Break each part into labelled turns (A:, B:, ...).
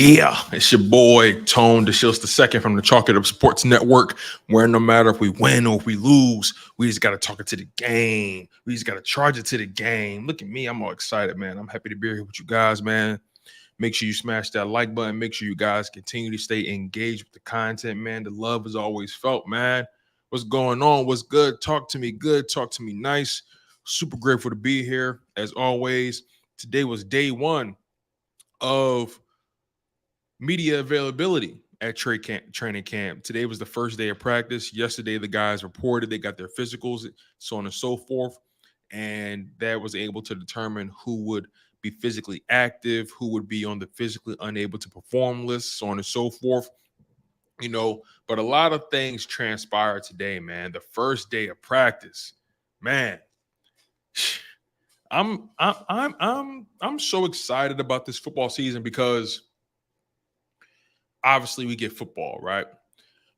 A: Yeah, it's your boy, Tone DeShields II from the Chalk It Up Sports Network, where no matter if we win or if we lose, we just got to talk it to the game. We just got to charge it to the game. Look at me. I'm all excited, man. I'm happy to be here with you guys, man. Make sure you smash that like button. Make sure you guys continue to stay engaged with the content, man. The love is always felt, man. What's going on? What's good? Talk to me good. Talk to me nice. Super grateful to be here. As always, today was day one of media availability at training camp. Today was the first day of practice. Yesterday, the guys reported they got their physicals, so on and so forth. And that was able to determine who would be physically active, who would be on the physically unable to perform list, so on and so forth. But a lot of things transpired today, man. The first day of practice, man. I'm so excited about this football season because obviously we get football, right?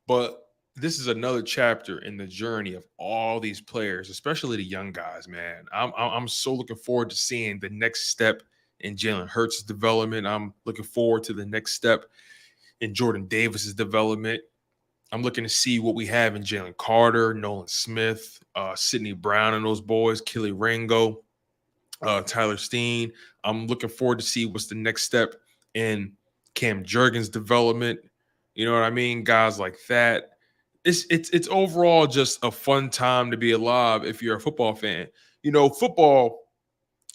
A: But this is another chapter in the journey of all these players, especially the young guys, man. I'm so looking forward to seeing the next step in Jalen Hurts' development. I'm looking forward to the next step in Jordan Davis's development. I'm looking to see what we have in Jalen Carter, Nolan Smith, Sidney Brown and those boys, Kelee Ringo, Tyler Steen. I'm looking forward to see what's the next step in Cam Jurgens' development. You know what I mean? Guys like that. It's overall just a fun time to be alive if you're a football fan. Football,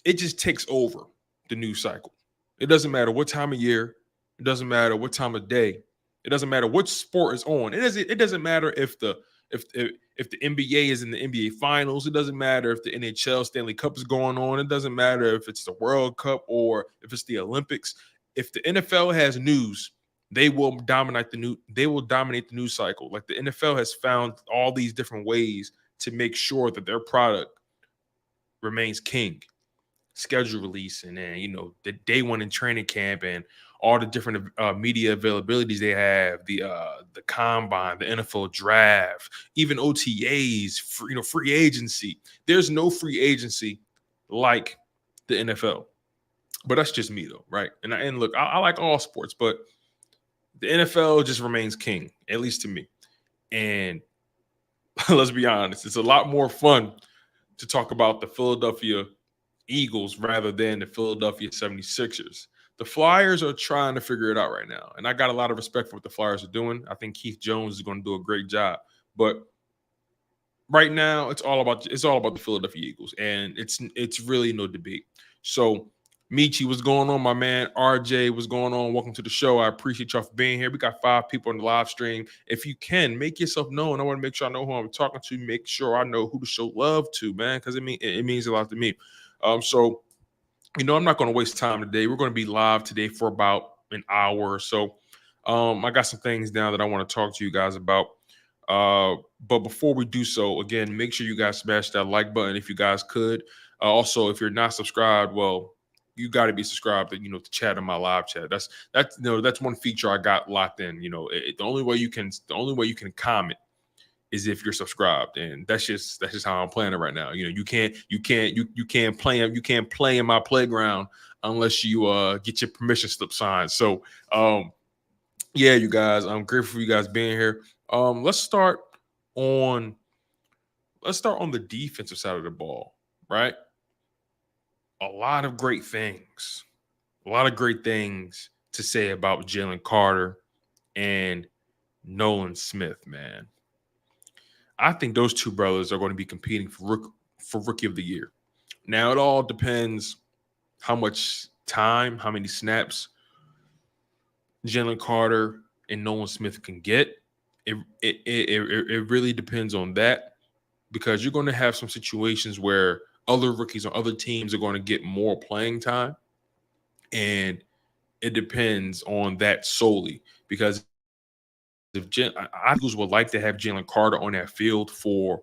A: it just takes over the news cycle. It doesn't matter what time of year. It doesn't matter what time of day. It doesn't matter what sport is on. It doesn't matter if the NBA is in the NBA Finals. It doesn't matter if the NHL Stanley Cup is going on. It doesn't matter if it's the World Cup or if it's the Olympics. If the NFL has news, they will dominate the news cycle. Like the NFL has found all these different ways to make sure that their product remains king. Schedule release, and then the day one in training camp, and all the different media availabilities they have, the combine, the NFL draft, even OTAs, free agency. There's no free agency like the NFL. But that's just me, though, right? And look, I like all sports, but the NFL just remains king, at least to me. And let's be honest, it's a lot more fun to talk about the Philadelphia Eagles rather than the Philadelphia 76ers. The Flyers are trying to figure it out right now. And I got a lot of respect for what the Flyers are doing. I think Keith Jones is going to do a great job. But right now, it's all about the Philadelphia Eagles. And it's really no debate. So Michi, what's going on, my man? RJ, what's going on? Welcome to the show. I appreciate y'all for being here. We got 5 people on the live stream. If you can, make yourself known. I want to make sure I know who I'm talking to. Make sure I know who to show love to, man, because it means a lot to me. So, I'm not going to waste time today. We're going to be live today for about an hour or so. I got some things down that I want to talk to you guys about. But before we do so, again, make sure you guys smash that like button if you guys could. Also, if you're not subscribed, well, you got to be subscribed to chat in my live chat. That's one feature I got locked in. The only way you can comment is if you're subscribed, and that's just how I'm playing it right now. You can't play in my playground unless you get your permission slip signed. So yeah, you guys, I'm grateful for you guys being here. Let's start on the defensive side of the ball, right? A lot of great things to say about Jalen Carter and Nolan Smith, man. I think those two brothers are going to be competing for Rookie of the Year. Now, it all depends how much time, how many snaps Jalen Carter and Nolan Smith can get. It really depends on that, because you're going to have some situations where other rookies on other teams are going to get more playing time, and it depends on that solely, because if Eagles would like to have Jalen Carter on that field for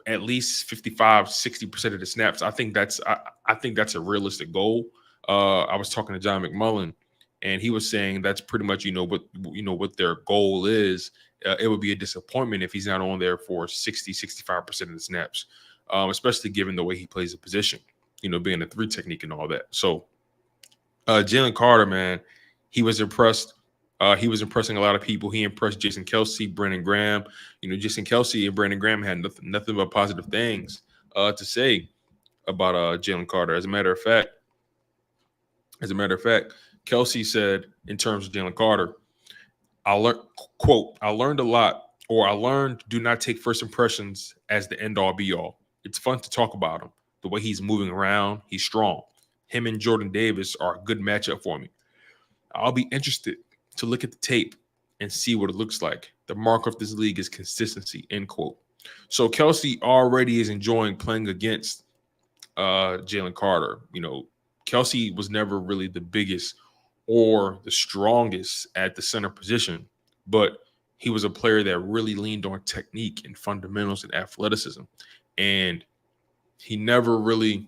A: at least 55-60% of the snaps, I think that's a realistic goal. I was talking to John McMullen, and he was saying that's pretty much what their goal is. It would be a disappointment if he's not on there for 60-65% of the snaps, especially given the way he plays the position, being a 3 technique and all that. So Jalen Carter, man, he was impressed. He was impressing a lot of people. He impressed Jason Kelsey, Brandon Graham. Jason Kelsey and Brandon Graham had nothing but positive things to say about Jalen Carter. As a matter of fact, Kelsey said in terms of Jalen Carter, I learned, quote, I learned a lot, or I learned do not take first impressions as the end all be all. It's fun to talk about him. The way he's moving around, he's strong. Him and Jordan Davis are a good matchup for me. I'll be interested to look at the tape and see what it looks like. The mark of this league is consistency, end quote. So Kelsey already is enjoying playing against Jalen Carter. Kelsey was never really the biggest or the strongest at the center position, but he was a player that really leaned on technique and fundamentals and athleticism. And he never really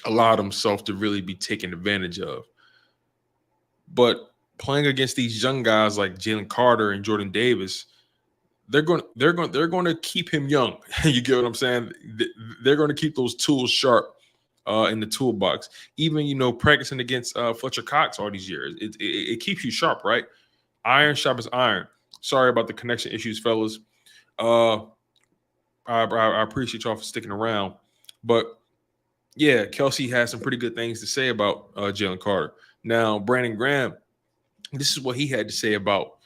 A: allowed himself to really be taken advantage of. But playing against these young guys like Jalen Carter and Jordan Davis, they're going to keep him young. You get what I'm saying? They're going to keep those tools sharp in the toolbox. Even practicing against Fletcher Cox all these years, it keeps you sharp, right? Iron sharpens iron. Sorry about the connection issues, fellas. I appreciate y'all for sticking around, but yeah, Kelsey has some pretty good things to say about Jalen Carter. Now, Brandon Graham, this is what he had to say about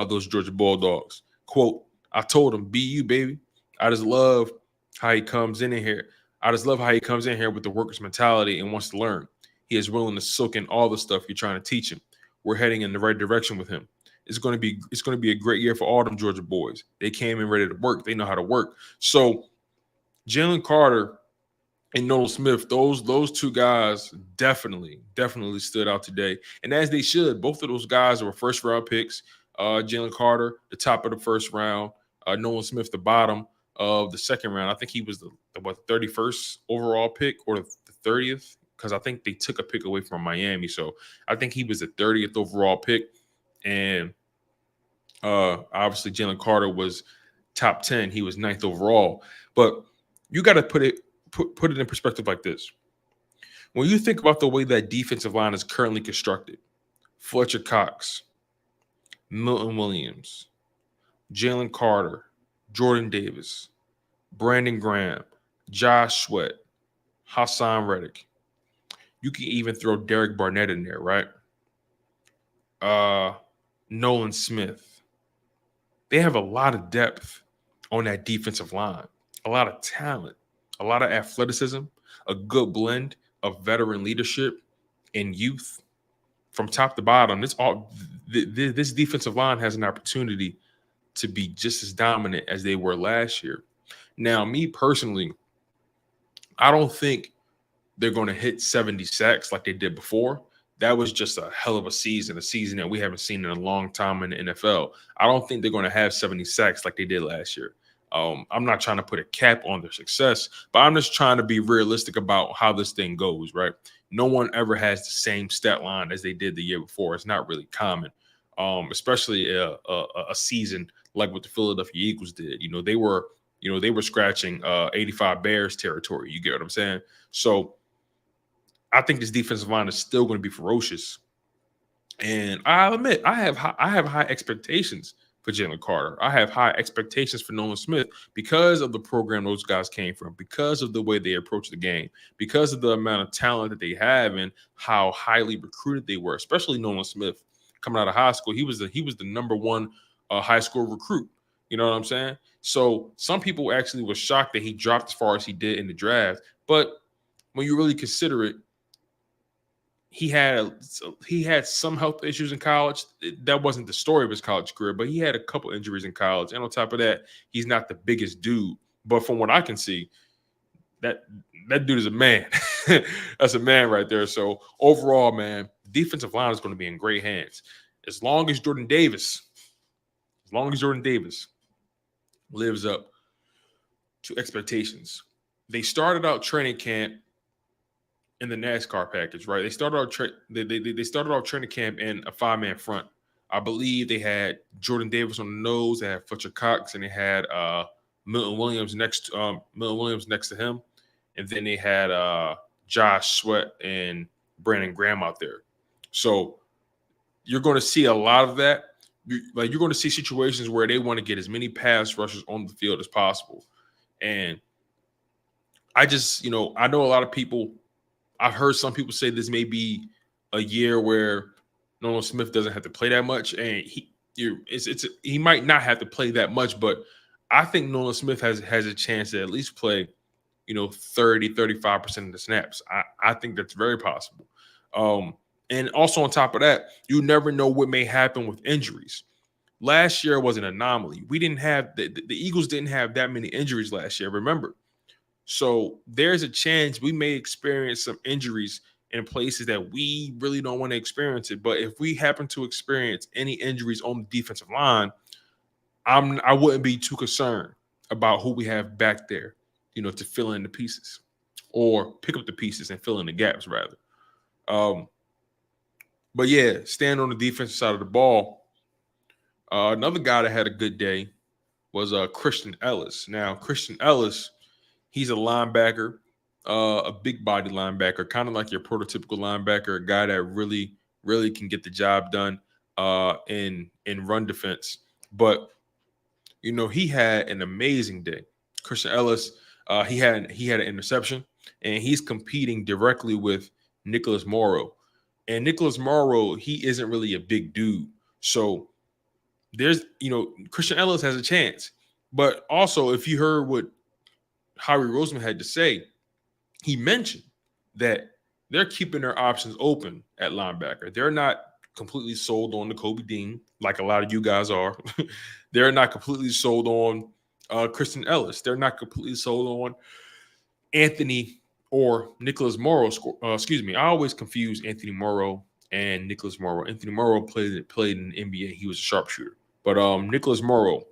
A: those Georgia Bulldogs. Quote, I told him, be you, baby. I just love how he comes in here. I just love how he comes in here with the worker's mentality and wants to learn. He is willing to soak in all the stuff you're trying to teach him. We're heading in the right direction with him. It's going to be a great year for all them Georgia boys. They came in ready to work. They know how to work. So Jalen Carter and Nolan Smith, those two guys definitely stood out today, and as they should. Both of those guys were first round picks. Jalen Carter, the top of the first round. Nolan Smith, the bottom of the second round. I think he was the 31st overall pick or the 30th, because I think they took a pick away from Miami. So I think he was the 30th overall pick, and obviously Jalen Carter was top 10. He was 9th overall. But you got to put it in perspective like this. When you think about the way that defensive line is currently constructed, Fletcher Cox, Milton Williams, Jalen Carter, Jordan Davis, Brandon Graham, Josh Sweat, Hassan Reddick. You can even throw Derek Barnett in there, right? Nolan Smith. They have a lot of depth on that defensive line, a lot of talent, a lot of athleticism, a good blend of veteran leadership and youth from top to bottom. This defensive line has an opportunity to be just as dominant as they were last year. Now, me personally, I don't think they're going to hit 70 sacks like they did before. That was just a hell of a season that we haven't seen in a long time in the NFL. I don't think they're going to have 70 sacks like they did last year. I'm not trying to put a cap on their success, but I'm just trying to be realistic about how this thing goes, right? No one ever has the same stat line as they did the year before. It's not really common, especially a season like what the Philadelphia Eagles did. They were scratching 85 Bears territory. You get what I'm saying? So I think this defensive line is still going to be ferocious. And I'll admit, I have high expectations for Jalen Carter. I have high expectations for Nolan Smith because of the program those guys came from, because of the way they approach the game, because of the amount of talent that they have and how highly recruited they were, especially Nolan Smith coming out of high school. He was the number one high school recruit. You know what I'm saying? So some people actually were shocked that he dropped as far as he did in the draft. But when you really consider it, he had some health issues in college. That wasn't the story of his college career, but he had a couple injuries in college. And on top of that, he's not the biggest dude. But from what I can see, that dude is a man. That's a man right there. So overall, man, defensive line is going to be in great hands. As long as Jordan Davis lives up to expectations. They started out training camp in the NASCAR package, right? They started out training camp in a 5-man front. I believe they had Jordan Davis on the nose, they had Fletcher Cox, and they had Milton Williams next to him, and then they had Josh Sweat and Brandon Graham out there. So you're going to see a lot of that. You're going to see situations where they want to get as many pass rushers on the field as possible. And I just, I know a lot of people. I've heard some people say this may be a year where Nolan Smith doesn't have to play that much, and he might not have to play that much, but I think Nolan Smith has a chance to at least play, 30, 35% of the snaps. I think that's very possible. And also on top of that, you never know what may happen with injuries. Last year was an anomaly. We didn't have the Eagles didn't have that many injuries last year. Remember, so there's a chance we may experience some injuries in places that we really don't want to experience it. But if we happen to experience any injuries on the defensive line, I wouldn't be too concerned about who we have back there, to fill in the pieces or pick up the pieces and fill in the gaps rather. But yeah, stand on the defensive side of the ball. Another guy that had a good day was Christian Ellis. Now, Christian Ellis, he's a linebacker, a big body linebacker, kind of like your prototypical linebacker, a guy that really, really can get the job done in run defense. But he had an amazing day. Christian Ellis, he had an interception, and he's competing directly with Nicholas Morrow. And Nicholas Morrow, he isn't really a big dude. So there's, Christian Ellis has a chance. But also, if you heard what Howie Roseman had to say, he mentioned that they're keeping their options open at linebacker. They're not completely sold on the Kobe Dean, like a lot of you guys are. They're not completely sold on Christian Ellis. They're not completely sold on Anthony or Nicholas Morrow. I always confuse Anthony Morrow and Nicholas Morrow. Anthony Morrow played in the NBA. He was a sharpshooter. But Nicholas Morrow,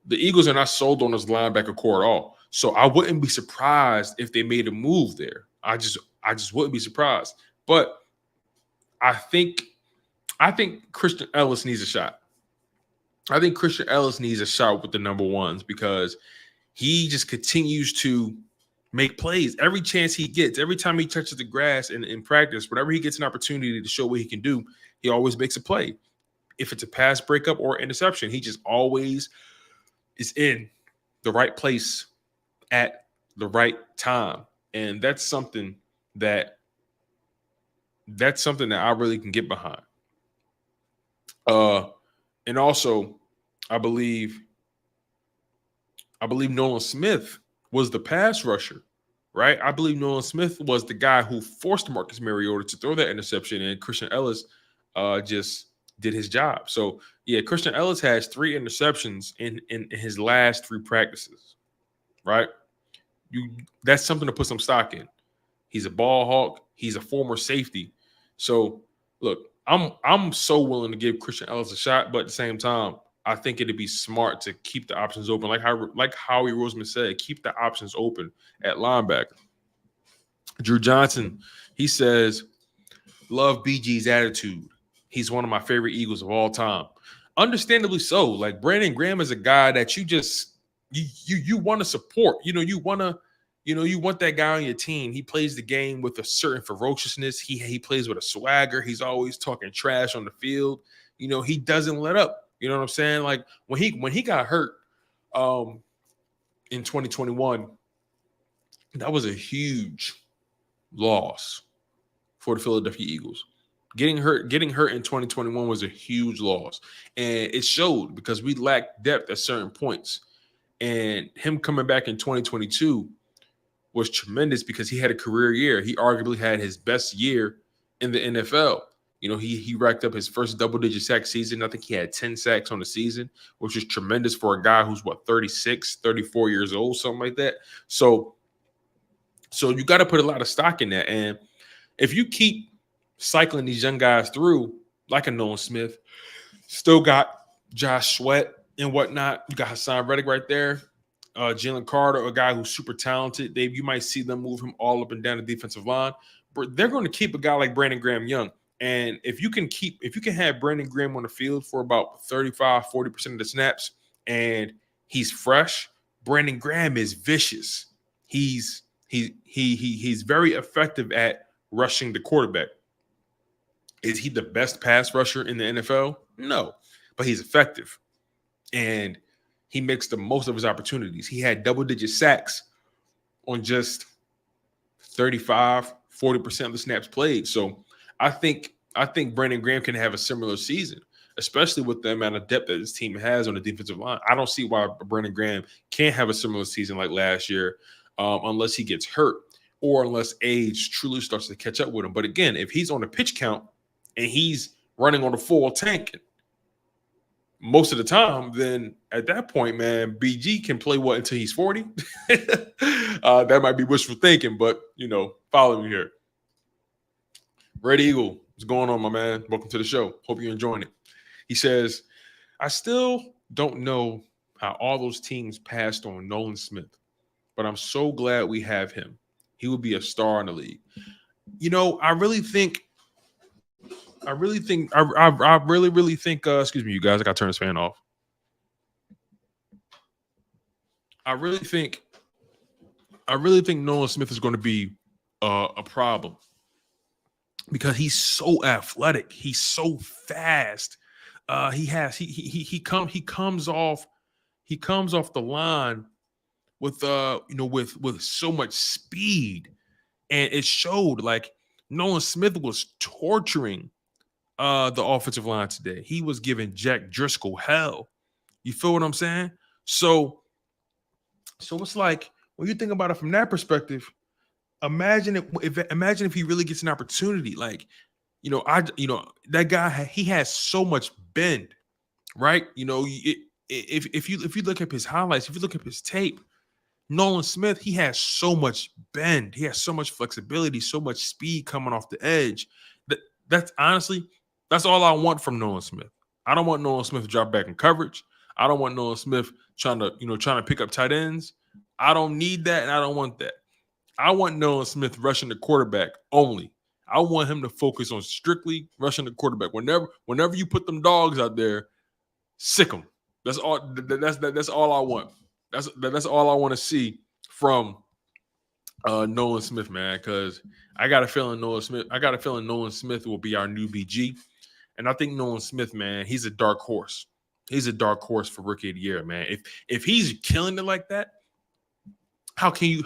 A: the Eagles are not sold on this linebacker core at all. So I wouldn't be surprised if they made a move there. I just wouldn't be surprised. But I think Christian Ellis needs a shot. I think Christian Ellis needs a shot with the number ones because he just continues to make plays every chance he gets. Every time he touches the grass in practice, whenever he gets an opportunity to show what he can do, he always makes a play. If it's a pass breakup or interception, he just always is in the right place at the right time. And that's something that I really can get behind. And also, I believe Nolan Smith was the pass rusher, right? I believe Nolan Smith was the guy who forced Marcus Mariota to throw that interception, and Christian Ellis just did his job. So, yeah, Christian Ellis has 3 interceptions in his last 3 practices, right? That's something to put some stock in. He's a ball hawk. He's a former safety. So, look, I'm so willing to give Christian Ellis a shot, but at the same time, I think it'd be smart to keep the options open. Like Howie Roseman said, keep the options open at linebacker. Drew Johnson, he says, love BG's attitude. He's one of my favorite Eagles of all time. Understandably so. Like Brandon Graham is a guy that you want to support. You want that guy on your team. He plays the game with a certain ferociousness. He plays with a swagger. He's always talking trash on the field. He doesn't let up. You know what I'm saying? Like when he got hurt in 2021, that was a huge loss for the Philadelphia Eagles. Getting hurt in 2021 was a huge loss. And it showed because we lacked depth at certain points. And him coming back in 2022 was tremendous because he had a career year. He arguably had his best year in the NFL. He racked up his first double-digit sack season. I think he had 10 sacks on the season, which is tremendous for a guy who's, 36, 34 years old, something like that. So you got to put a lot of stock in that. And if you keep cycling these young guys through, like a Nolan Smith, still got Josh Sweat and whatnot. You got Hassan Reddick right there. Jalen Carter, a guy who's super talented. You might see them move him all up and down the defensive line. But they're going to keep a guy like Brandon Graham young. And if you can have Brandon Graham on the field for about 35-40% of the snaps and he's fresh, Brandon Graham is vicious. He's very effective at rushing the quarterback. Is he the best pass rusher in the NFL? No, but he's effective. And he makes the most of his opportunities. He had double-digit sacks on just 35, 40% of the snaps played. So I think Brandon Graham can have a similar season, especially with the amount of depth that his team has on the defensive line. I don't see why Brandon Graham can't have a similar season like last year, unless he gets hurt or unless age truly starts to catch up with him. But again, if he's on the pitch count and he's running on a full tank most of the time, then at that point, man, BG can play what until he's 40? That might be wishful thinking, but, follow me here. Red Eagle, what's going on, my man? Welcome to the show. Hope you're enjoying it. He says, I still don't know how all those teams passed on Nolan Smith, but I'm so glad we have him. He will be a star in the league. I really think, excuse me, you guys, I got to turn this fan off. I really think Nolan Smith is going to be a problem because he's so athletic. He's so fast. He comes off the line with with so much speed, and it showed. Like, Nolan Smith was torturing the offensive line today. He was giving Jack Driscoll hell. You feel what I'm saying? So it's like, when you think about it from that perspective, imagine if he really gets an opportunity. Like, that guy, he has so much bend, right? If you look at his highlights, if you look at his tape, Nolan Smith, he has so much bend, he has so much flexibility, so much speed coming off the edge. That's honestly, that's all I want from Nolan Smith. I don't want Nolan Smith to drop back in coverage. I don't want Nolan Smith trying to pick up tight ends. I don't need that, and I don't want that. I want Nolan Smith rushing the quarterback only. I want him to focus on strictly rushing the quarterback. Whenever you put them dogs out there, sick them. That's all. That's all I want. That's all I want to see from Nolan Smith, man. Because I got a feeling Nolan Smith will be our new BG, and I think Nolan Smith, man, he's a dark horse. He's a dark horse for Rookie of the Year, man. If he's killing it like that, how can you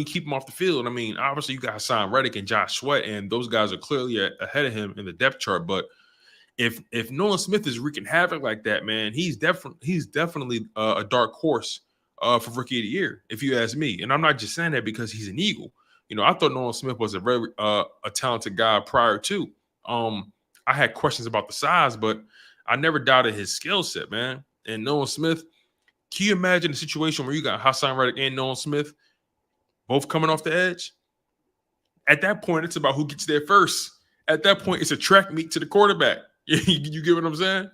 A: keep him off the field? I mean, obviously you got Hassan Reddick and Josh Sweat, and those guys are clearly ahead of him in the depth chart. But if Nolan Smith is wreaking havoc like that, man, he's definitely a dark horse for Rookie of the Year, if you ask me. And I'm not just saying that because he's an Eagle. I thought Nolan Smith was a very a talented guy prior to. I had questions about the size, but I never doubted his skill set, man. And Nolan Smith, can you imagine a situation where you got Hassan Reddick and Nolan Smith both coming off the edge? At that point, it's about who gets there first. At that point, it's a track meet to the quarterback. You get what I'm saying?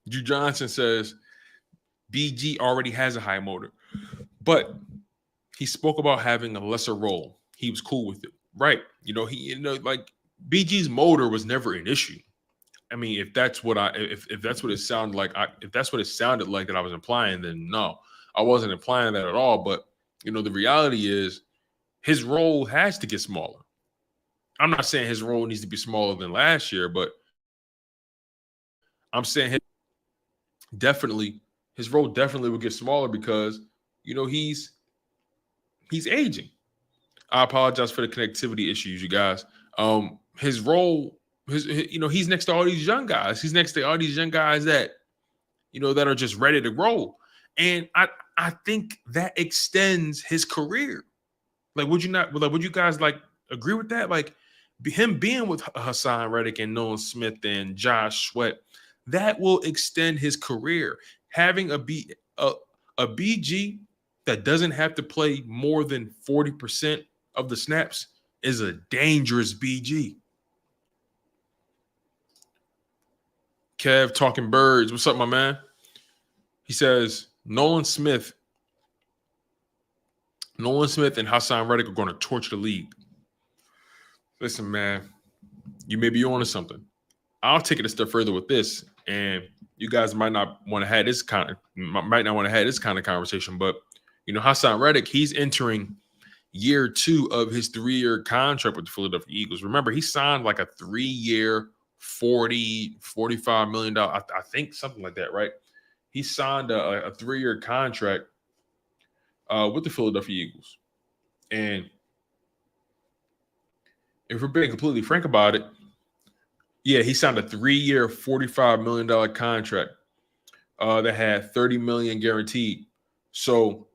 A: Drew Johnson says, BG already has a high motor, but he spoke about having a lesser role. He was cool with it. Right. Like, BG's motor was never an issue. I mean, if that's what it sounded like, if that's what it sounded like that I was implying, then no, I wasn't implying that at all. But the reality is, his role has to get smaller. I'm not saying his role needs to be smaller than last year, but I'm saying his role definitely will get smaller because he's aging. I apologize for the connectivity issues, you guys. His role. He's next to all these young guys. He's next to all these young guys that, that are just ready to roll. And I think that extends his career. Like, would you guys agree with that? Like, him being with Hassan Reddick and Nolan Smith and Josh Sweat, that will extend his career. Having a BG that doesn't have to play more than 40% of the snaps is a dangerous BG. Kev talking birds. What's up, my man? He says Nolan Smith and Hassan Reddick are going to torch the league. Listen, man, you may be on to something. I'll take it a step further with this, and you guys might not want to have this kind of conversation. But Hassan Reddick, he's entering year 2 of his 3-year contract with the Philadelphia Eagles. Remember, he signed like a 3-year, $45 million. I think something like that, right? He signed a 3-year contract with the Philadelphia Eagles. And if we're being completely frank about it, yeah, he signed a 3-year, $45 million contract that had $30 million guaranteed. So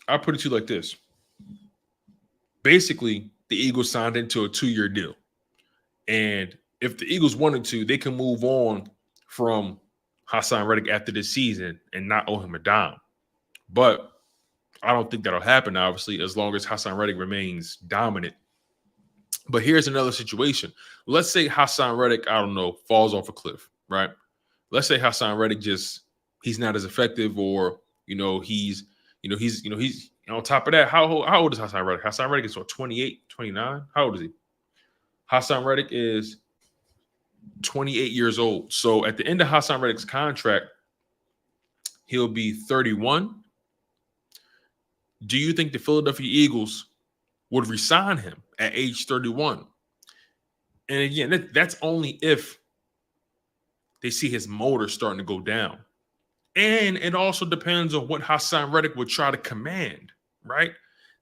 A: I'll put it to you like this. Basically, the Eagles signed into a 2-year deal. And if the Eagles wanted to, they can move on from Haason Reddick after this season and not owe him a dime. But I don't think that'll happen, obviously, as long as Haason Reddick remains dominant. But here's another situation. Let's say Haason Reddick, I don't know, falls off a cliff, right? Let's say Haason Reddick he's not as effective, or he's on top of that. How old is Haason Reddick? Haason Reddick is 28, 29. How old is he? Haason Reddick is 28 years old. So at the end of Haason Reddick's contract, he'll be 31. Do you think the Philadelphia Eagles would resign him at age 31? And again, that's only if they see his motor starting to go down. And it also depends on what Haason Reddick would try to command, right?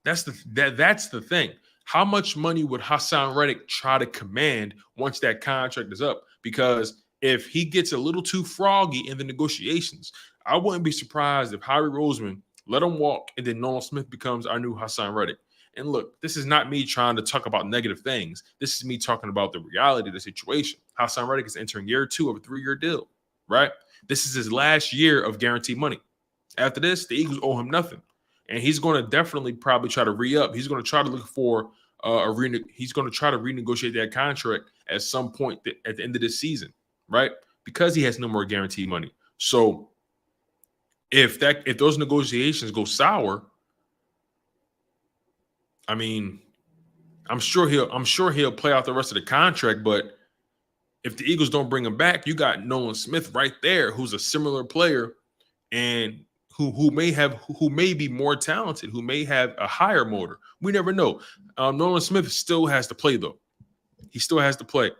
A: That's the thing. How much money would Haason Reddick try to command once that contract is up? Because if he gets a little too froggy in the negotiations, I wouldn't be surprised if Howie Roseman let him walk and then Nolan Smith becomes our new Haason Reddick. And look, this is not me trying to talk about negative things. This is me talking about the reality of the situation. Haason Reddick is entering year 2 of a 3-year deal, right? This is his last year of guaranteed money. After this, the Eagles owe him nothing. And he's going to definitely probably try to re-up. He's going to try to look for he's going to try to renegotiate that contract at some point at the end of this season, right? Because he has no more guaranteed money. So if those negotiations go sour, I mean, I'm sure he'll play out the rest of the contract. But if the Eagles don't bring him back, you got Nolan Smith right there, who's a similar player and who may be more talented, who may have a higher motor. We never know. Nolan Smith still has to play, though. He still has to play.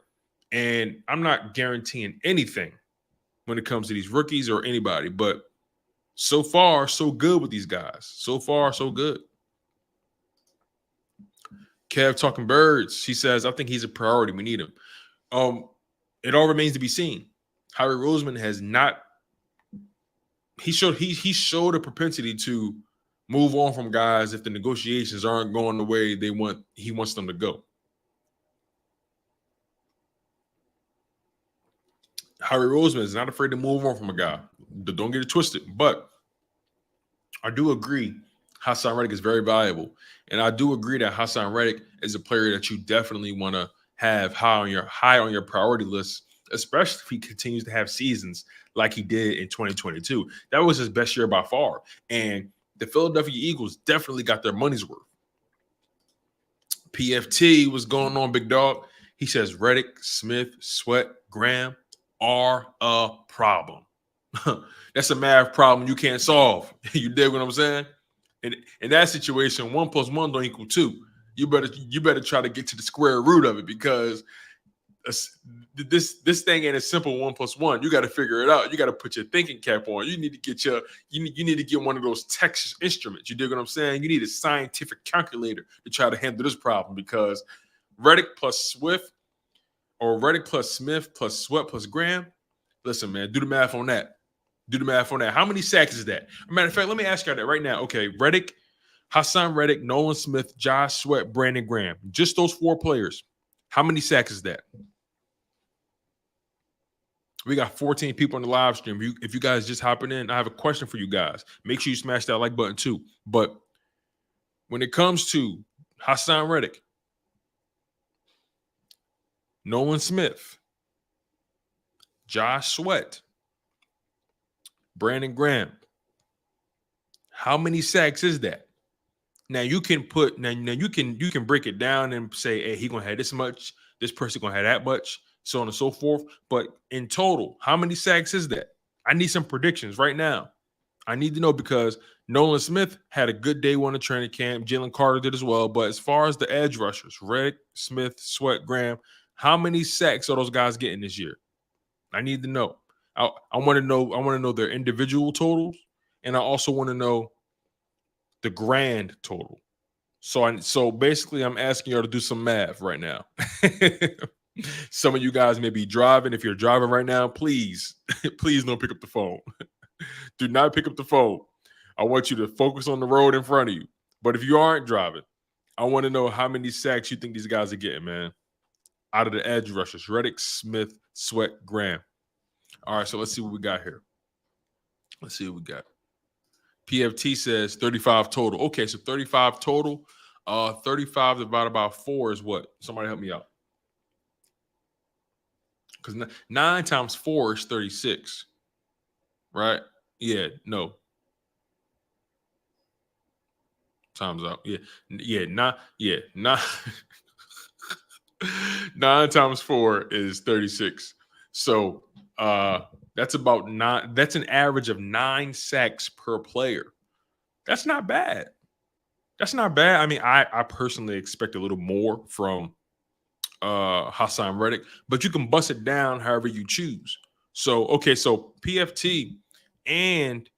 A: And I'm not guaranteeing anything when it comes to these rookies or anybody. But so far, so good with these guys. So far, so good. Kev talking birds. He says, I think he's a priority. We need him. It all remains to be seen. Howie Roseman has not. He showed a propensity to move on from guys if the negotiations aren't going the way he wants them to go. Howie Roseman is not afraid to move on from a guy. Don't get it twisted. But I do agree Haason Reddick is very valuable. And I do agree that Haason Reddick is a player that you definitely want to have high on your priority list, especially if he continues to have seasons like he did in 2022. That was his best year by far. And the Philadelphia Eagles definitely got their money's worth. PFT was going on, big dog. He says Reddick, Smith, Sweat, Graham are a problem. That's a math problem you can't solve. You dig what I'm saying? And in that situation, 1 + 1 don't equal 2. You better try to get to the square root of it, because this thing ain't a simple 1 + 1. You got to figure it out. You got to put your thinking cap on. You need to get you need to get one of those Texas instruments. You dig what I'm saying? You need a scientific calculator to try to handle this problem, because Reddick plus Swift, or Reddick plus Smith plus Sweat plus Graham. Listen, man, do the math on that. Do the math on that. How many sacks is that? Matter of fact, let me ask you that right now. Okay, Reddick, Haason Reddick, Nolan Smith, Josh Sweat, Brandon Graham. Just those 4 players. How many sacks is that? We got 14 people on the live stream. If you guys just hopping in, I have a question for you guys. Make sure you smash that like button too. But when it comes to Haason Reddick, Nolan Smith, Josh Sweat, Brandon Graham, how many sacks is that? Now you can break it down and say, hey, he gonna have this much, this person gonna have that much, so on and so forth. But in total, how many sacks is that? I need some predictions right now. I need to know, because Nolan Smith had a good day one of training camp. Jalen Carter did as well. But as far as the edge rushers, Reddick, Smith, Sweat, Graham, how many sacks are those guys getting this year? I need to know. I want to know. I want to know their individual totals, and I also want to know the grand total. So basically, I'm asking y'all to do some math right now. Some of you guys may be driving. If you're driving right now, please, please don't pick up the phone. Do not pick up the phone. I want you to focus on the road in front of you. But if you aren't driving, I want to know how many sacks you think these guys are getting, man, out of the edge rushers. Reddick, Smith, Sweat, Graham. All right, so let's see what we got here. Let's see what we got. PFT says 35 total. Okay, so 35 total. 35 divided by 4 is what? Somebody help me out. Because 9 times 4 is 36. Right? Yeah, no. Time's up. Not 9 times 4 is 36. So that's about 9. That's an average of 9 sacks per player. That's not bad. That's not bad. I mean, I personally expect a little more from Hassan Reddick, but you can bust it down however you choose. So, okay, so PFT and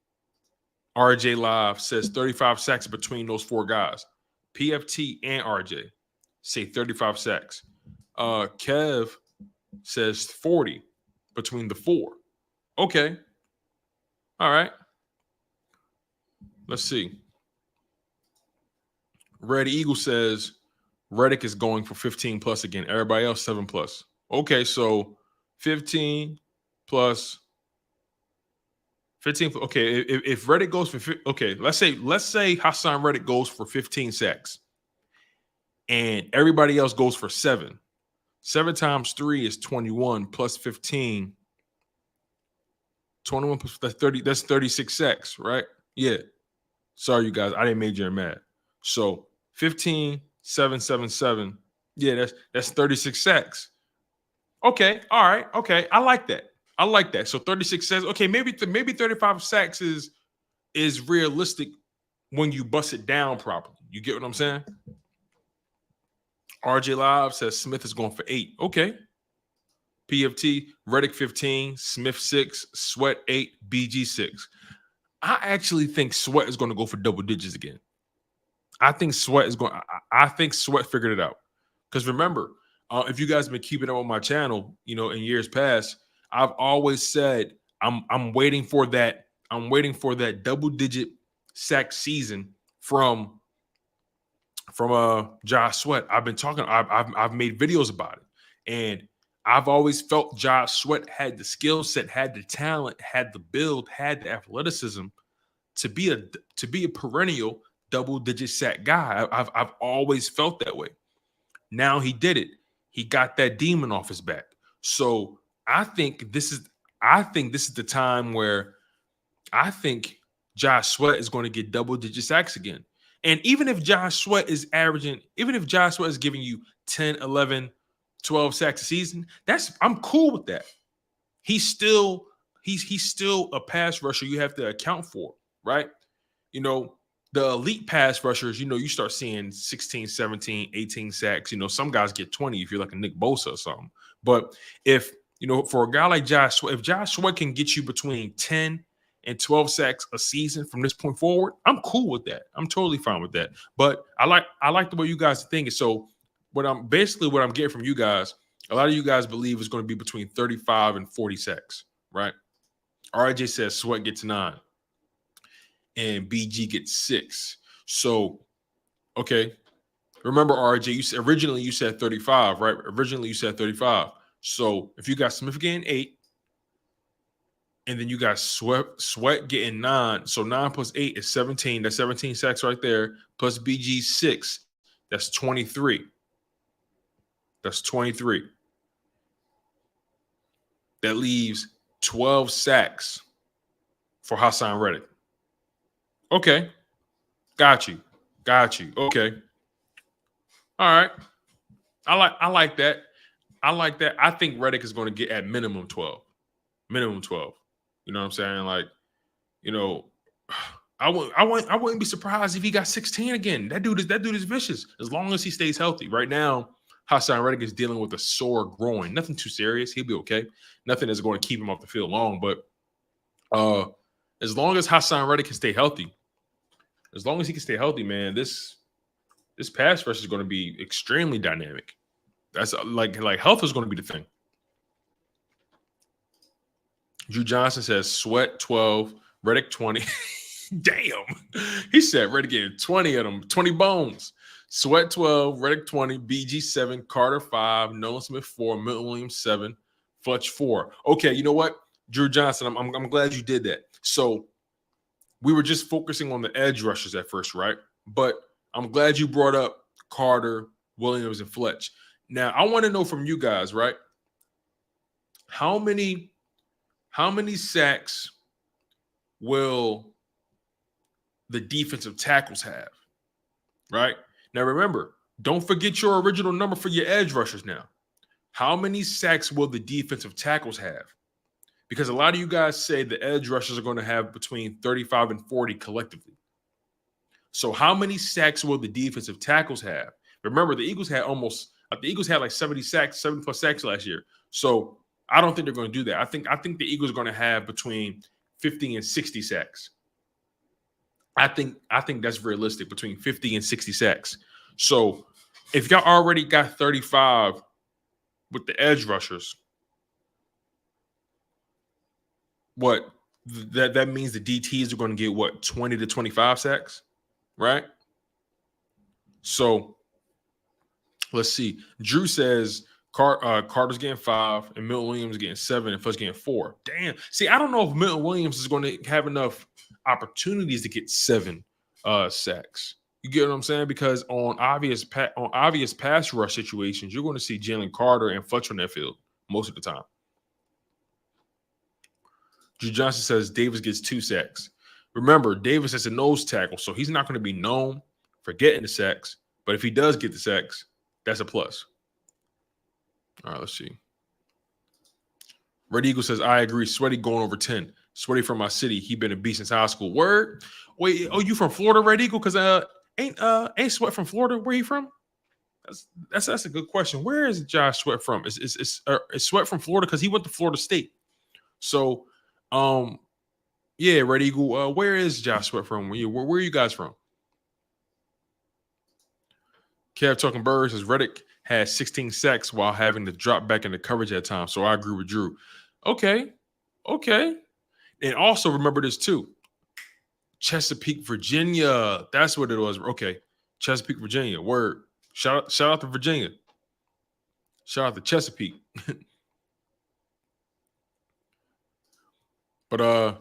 A: RJ Live says 35 sacks between those 4 guys. PFT and RJ say 35 sacks. Kev says 40 between the 4. Okay. All right. Let's see. Red Eagle says Reddick is going for 15 plus again. Everybody else 7 plus. Okay, so 15 plus 15. Okay, if Reddick goes for let's say Hassan Reddick goes for 15 sacks, and everybody else goes for 7. 7 times 3 is 21 plus 15. 21 plus that's 30. That's 36 sacks, right? Yeah. Sorry, you guys. I didn't major in math. So 15, 7, 7, 7. Yeah, that's 36 sacks. Okay. All right. Okay. I like that. So 36 sacks. Okay, maybe 35 sacks is realistic when you bust it down properly. You get what I'm saying? RJ Live says Smith is going for 8. Okay. PFT, Reddick 15, Smith 6, Sweat 8, BG 6. I actually think Sweat is going to go for double digits again. I think Sweat figured it out. Because remember, if you guys have been keeping up on my channel, in years past, I've always said I'm waiting for that double digit sack season from Josh Sweat. I've been talking. I've made videos about it, and I've always felt Josh Sweat had the skill set, had the talent, had the build, had the athleticism to be a perennial double-digit sack guy. I've always felt that way. Now he did it. He got that demon off his back. So I think this is the time where I think Josh Sweat is going to get double-digit sacks again. And even if Josh Sweat is giving you 10, 11, 12 sacks a season, I'm cool with that. He's still a pass rusher you have to account for, right? The elite pass rushers, you start seeing 16, 17, 18 sacks. Some guys get 20 if you're like a Nick Bosa or something. But if, for a guy like Josh Sweat, if Josh Sweat can get you between 10 and 12 sacks a season from this point forward, I'm cool with that. I'm totally fine with that. But I like the way you guys are thinking. So what I'm getting from you guys, a lot of you guys believe is going to be between 35 and 40 sacks, right? RJ says Sweat gets 9 and BG gets 6. So, okay. Remember, RJ, originally you said 35, right? Originally you said 35. So if you got Smith getting 8, and then you got Sweat getting 9. So 9 plus 8 is 17. That's 17 sacks right there. Plus BG 6. That's 23. That's 23. That leaves 12 sacks for Hassan Reddick. Okay. Got you. Okay. All right. I like that. I think Reddick is going to get at minimum 12. Minimum 12. You know what I'm saying? Like, I wouldn't be surprised if he got 16 again. That dude is vicious as long as he stays healthy. Right now, Hassan Reddick is dealing with a sore groin. Nothing too serious. He'll be okay. Nothing that's going to keep him off the field long. But as long as Hassan Reddick can stay healthy, man, this pass rush is going to be extremely dynamic. That's like health is going to be the thing. Drew Johnson says Sweat 12, Reddick 20. Damn. He said Reddick getting 20 of them, 20 bones. Sweat 12, Reddick 20, BG 7, Carter 5, Nolan Smith 4, Milton Williams 7, Fletch 4. Okay, you know what? Drew Johnson, I'm glad you did that. So we were just focusing on the edge rushers at first, right? But I'm glad you brought up Carter, Williams, and Fletch. Now, I want to know from you guys, right? How many sacks will the defensive tackles have, right? Now, remember, don't forget your original number for your edge rushers now. How many sacks will the defensive tackles have? Because a lot of you guys say the edge rushers are going to have between 35 and 40 collectively. So how many sacks will the defensive tackles have? Remember, the Eagles had like 70 sacks, 70 plus sacks last year. So I don't think they're going to do that. I think the Eagles are going to have between 50 and 60 sacks. I think that's realistic, between 50 and 60 sacks. So if y'all already got 35 with the edge rushers, what that means the DTs are going to get what, 20 to 25 sacks, right? So let's see. Drew says Carter's getting 5 and Milton Williams getting 7 and Fletch getting 4. Damn. See, I don't know if Milton Williams is going to have enough opportunities to get 7 sacks. You get what I'm saying? Because on obvious pass rush situations, you're going to see Jalen Carter and Fletch on that field most of the time. Drew Johnson says Davis gets 2 sacks. Remember, Davis is a nose tackle, so he's not going to be known for getting the sacks. But if he does get the sacks, that's a plus. All right, let's see. Red Eagle says, I agree. Sweaty going over 10. Sweaty from my city. He been a beast since high school. Word? Wait, you from Florida, Red Eagle? Because ain't Sweat from Florida? Where he from? That's a good question. Where is Josh Sweat from? Is Sweat from Florida? Because he went to Florida State. So, yeah, Red Eagle. Where is Josh Sweat from? Where are you guys from? Kev talking birds says Reddick had 16 sacks while having to drop back into coverage at times. So I agree with Drew. Okay. And also remember this too. Chesapeake, Virginia. That's what it was. Okay. Chesapeake, Virginia. Word. Shout out to Virginia. Shout out to Chesapeake. But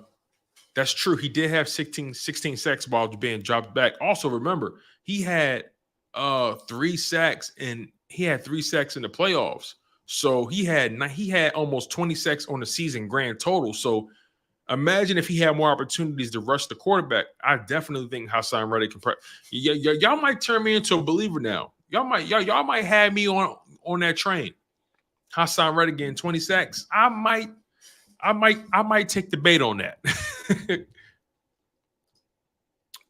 A: that's true. He did have 16 sacks while being dropped back. Also, remember, he had 3 sacks and he had 3 sacks in the playoffs. So he had almost 20 sacks on the season grand total. So imagine if he had more opportunities to rush the quarterback. I definitely think Hassan Reddick can y'all might turn me into a believer now. Y'all might have me on that train. Hassan Reddick getting 20 sacks. I might take the bait on that.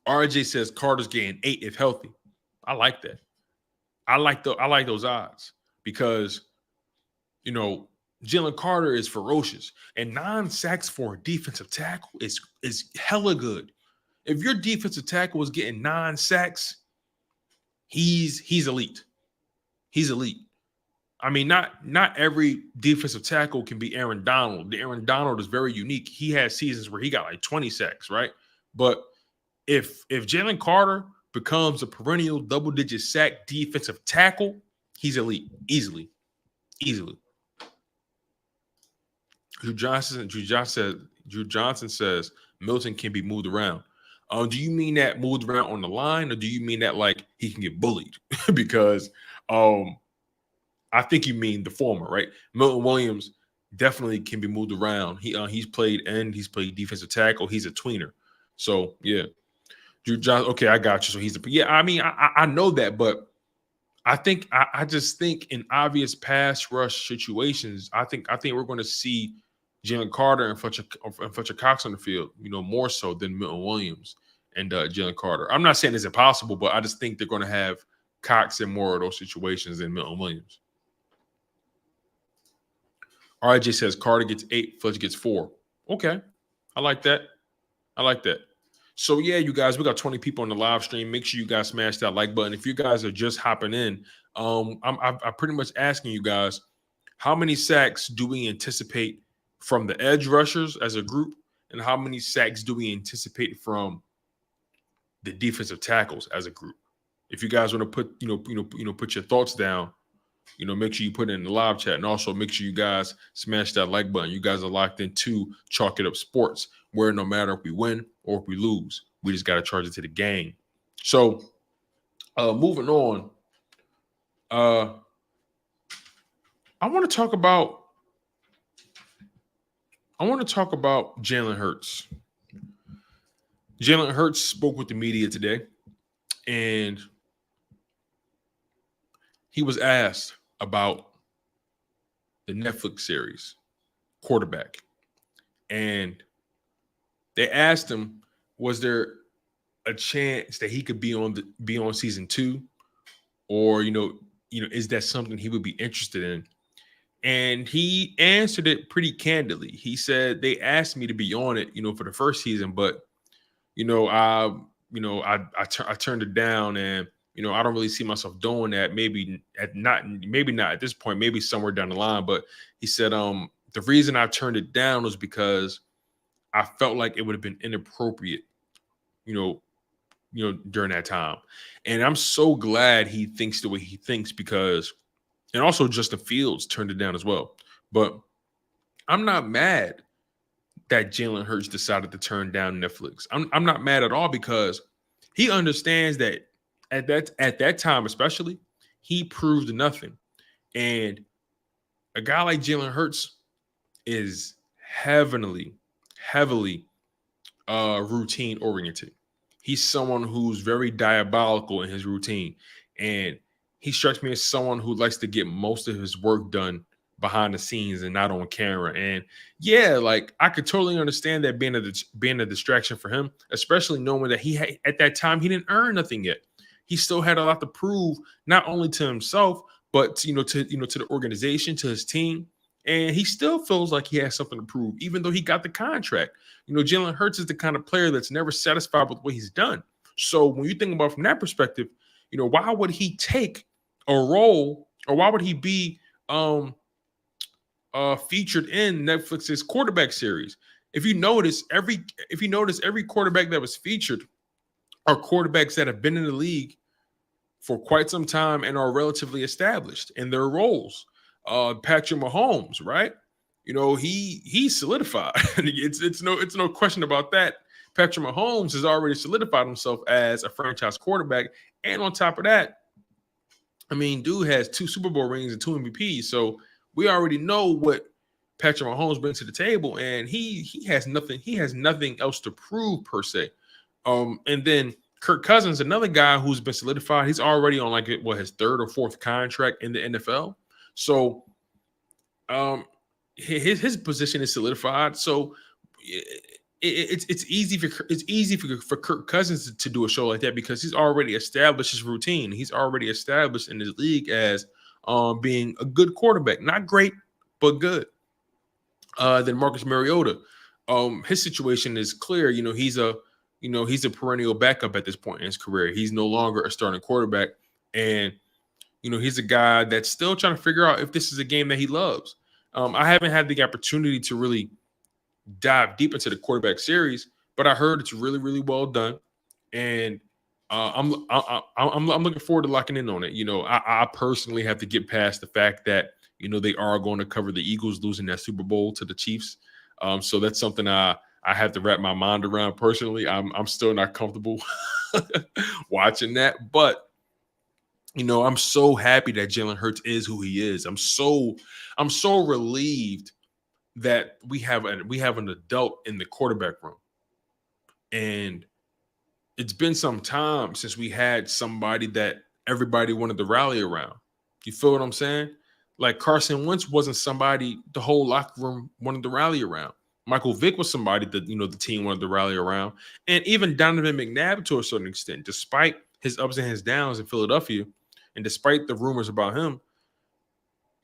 A: RJ says Carter's getting 8 if healthy. I like that. I like those odds because, you know, Jalen Carter is ferocious, and 9 sacks for a defensive tackle is hella good. If your defensive tackle is getting 9 sacks, he's elite. He's elite. I mean, not every defensive tackle can be Aaron Donald. Aaron Donald is very unique. He has seasons where he got like 20 sacks, right? But if Jalen Carter becomes a perennial double-digit sack defensive tackle, he's elite, easily. Drew Johnson says Milton can be moved around. Do you mean that moved around on the line, or do you mean that like he can get bullied? Because I think you mean the former, right? Milton Williams definitely can be moved around. He's played end, he's played defensive tackle, he's a tweener. So yeah. Drew Johnson, okay, I got you. So I mean, I know that, but I just think in obvious pass rush situations, I think we're going to see Jalen Carter and Fletcher Cox on the field, you know, more so than Milton Williams. and Jalen Carter. I'm not saying it's impossible, but I just think they're going to have Cox in more of those situations than Milton Williams. RJ says Carter gets 8, Fletcher gets 4. Okay. I like that. So, yeah, you guys, we got 20 people on the live stream. Make sure you guys smash that like button. If you guys are just hopping in, I'm pretty much asking you guys, how many sacks do we anticipate from the edge rushers as a group, and how many sacks do we anticipate from the defensive tackles as a group? If you guys want to put put your thoughts down, make sure you put it in the live chat, and also make sure you guys smash that like button. You guys are locked into Chalk It Up Sports, where no matter if we win or if we lose, we just got to charge it to the game. So, moving on, I want to talk about Jalen Hurts. Jalen Hurts spoke with the media today, and he was asked about the Netflix series, Quarterback. And they asked him, was there a chance that he could be on season 2? Or, is that something he would be interested in? And he answered it pretty candidly. He said, they asked me to be on it, for the first season, but, I turned it down, and, I don't really see myself doing that. Maybe not at this point, maybe somewhere down the line. But he said, the reason I turned it down was because I felt like it would have been inappropriate, during that time. And I'm so glad he thinks the way he thinks, because, and also Justin Fields turned it down as well. But I'm not mad that Jalen Hurts decided to turn down Netflix. I'm not mad at all, because he understands that at that time, especially, he proved nothing. And a guy like Jalen Hurts is heavily routine oriented. He's someone who's very diabolical in his routine. And he strikes me as someone who likes to get most of his work done behind the scenes and not on camera. And yeah, like, I could totally understand that being a distraction for him, especially knowing that at that time he didn't earn nothing yet. He still had a lot to prove, not only to himself, but to the organization, to his team. And he still feels like he has something to prove, even though he got the contract. Jalen Hurts is the kind of player that's never satisfied with what he's done. So when you think about it from that perspective, why would he take a role, or why would he be featured in Netflix's quarterback series? If you notice, every quarterback that was featured are quarterbacks that have been in the league for quite some time and are relatively established in their roles. Patrick Mahomes, right? He solidified. it's no question about that. Patrick Mahomes has already solidified himself as a franchise quarterback, and on top of that, I mean, dude has 2 Super Bowl rings and 2 MVPs. So we already know what Patrick Mahomes brings to the table, and he has nothing. He has nothing else to prove per se. And then Kirk Cousins, another guy who's been solidified. He's already on his 3rd or 4th contract in the NFL. So, his position is solidified. So it's easy for Kirk Cousins to do a show like that, because he's already established his routine. He's already established in his league as being a good quarterback, not great, but good. Then Marcus Mariota, his situation is clear. He's a perennial backup at this point in his career. He's no longer a starting quarterback, and he's a guy that's still trying to figure out if this is a game that he loves. I haven't had the opportunity to really dive deep into the quarterback series, but I heard it's really, really well done, and I'm looking forward to locking in on it. I personally have to get past the fact that they are going to cover the Eagles losing that Super Bowl to the Chiefs. So that's something I have to wrap my mind around personally. I'm still not comfortable watching that, but I'm so happy that Jalen Hurts is who he is. I'm so relieved that we have an adult in the quarterback room. And it's been some time since we had somebody that everybody wanted to rally around. You feel what I'm saying? Like, Carson Wentz wasn't somebody the whole locker room wanted to rally around. Michael Vick was somebody that, the team wanted to rally around. And even Donovan McNabb to a certain extent, despite his ups and his downs in Philadelphia, and despite the rumors about him,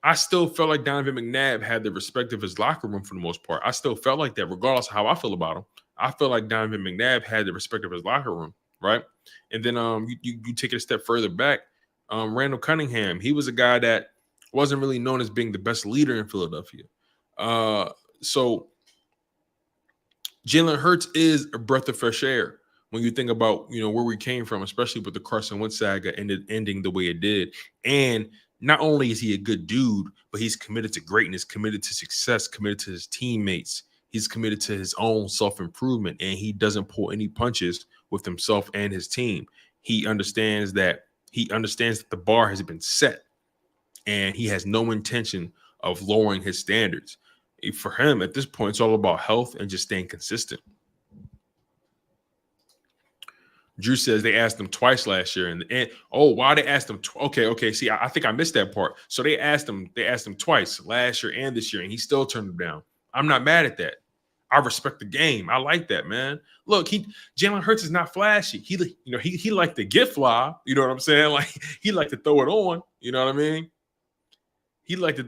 A: I still felt like Donovan McNabb had the respect of his locker room for the most part. I still felt like that, regardless of how I feel about him. I feel like Donovan McNabb had the respect of his locker room, right? And then you take it a step further back. Randall Cunningham, he was a guy that wasn't really known as being the best leader in Philadelphia. So Jalen Hurts is a breath of fresh air when you think about, where we came from, especially with the Carson Wentz saga ending the way it did. And not only is he a good dude, but he's committed to greatness, committed to success, committed to his teammates. He's committed to his own self-improvement, and he doesn't pull any punches with himself and his team. He understands that the bar has been set, and he has no intention of lowering his standards. For him, at this point, it's all about health and just staying consistent. Drew says they asked him twice last year, and why they asked him? Okay. See, I think I missed that part. So they asked him twice last year and this year, and he still turned them down. I'm not mad at that. I respect the game. I like that, man. Look, Jalen Hurts is not flashy. He like to get fly. You know what I'm saying? Like he like to throw it on. You know what I mean? He like to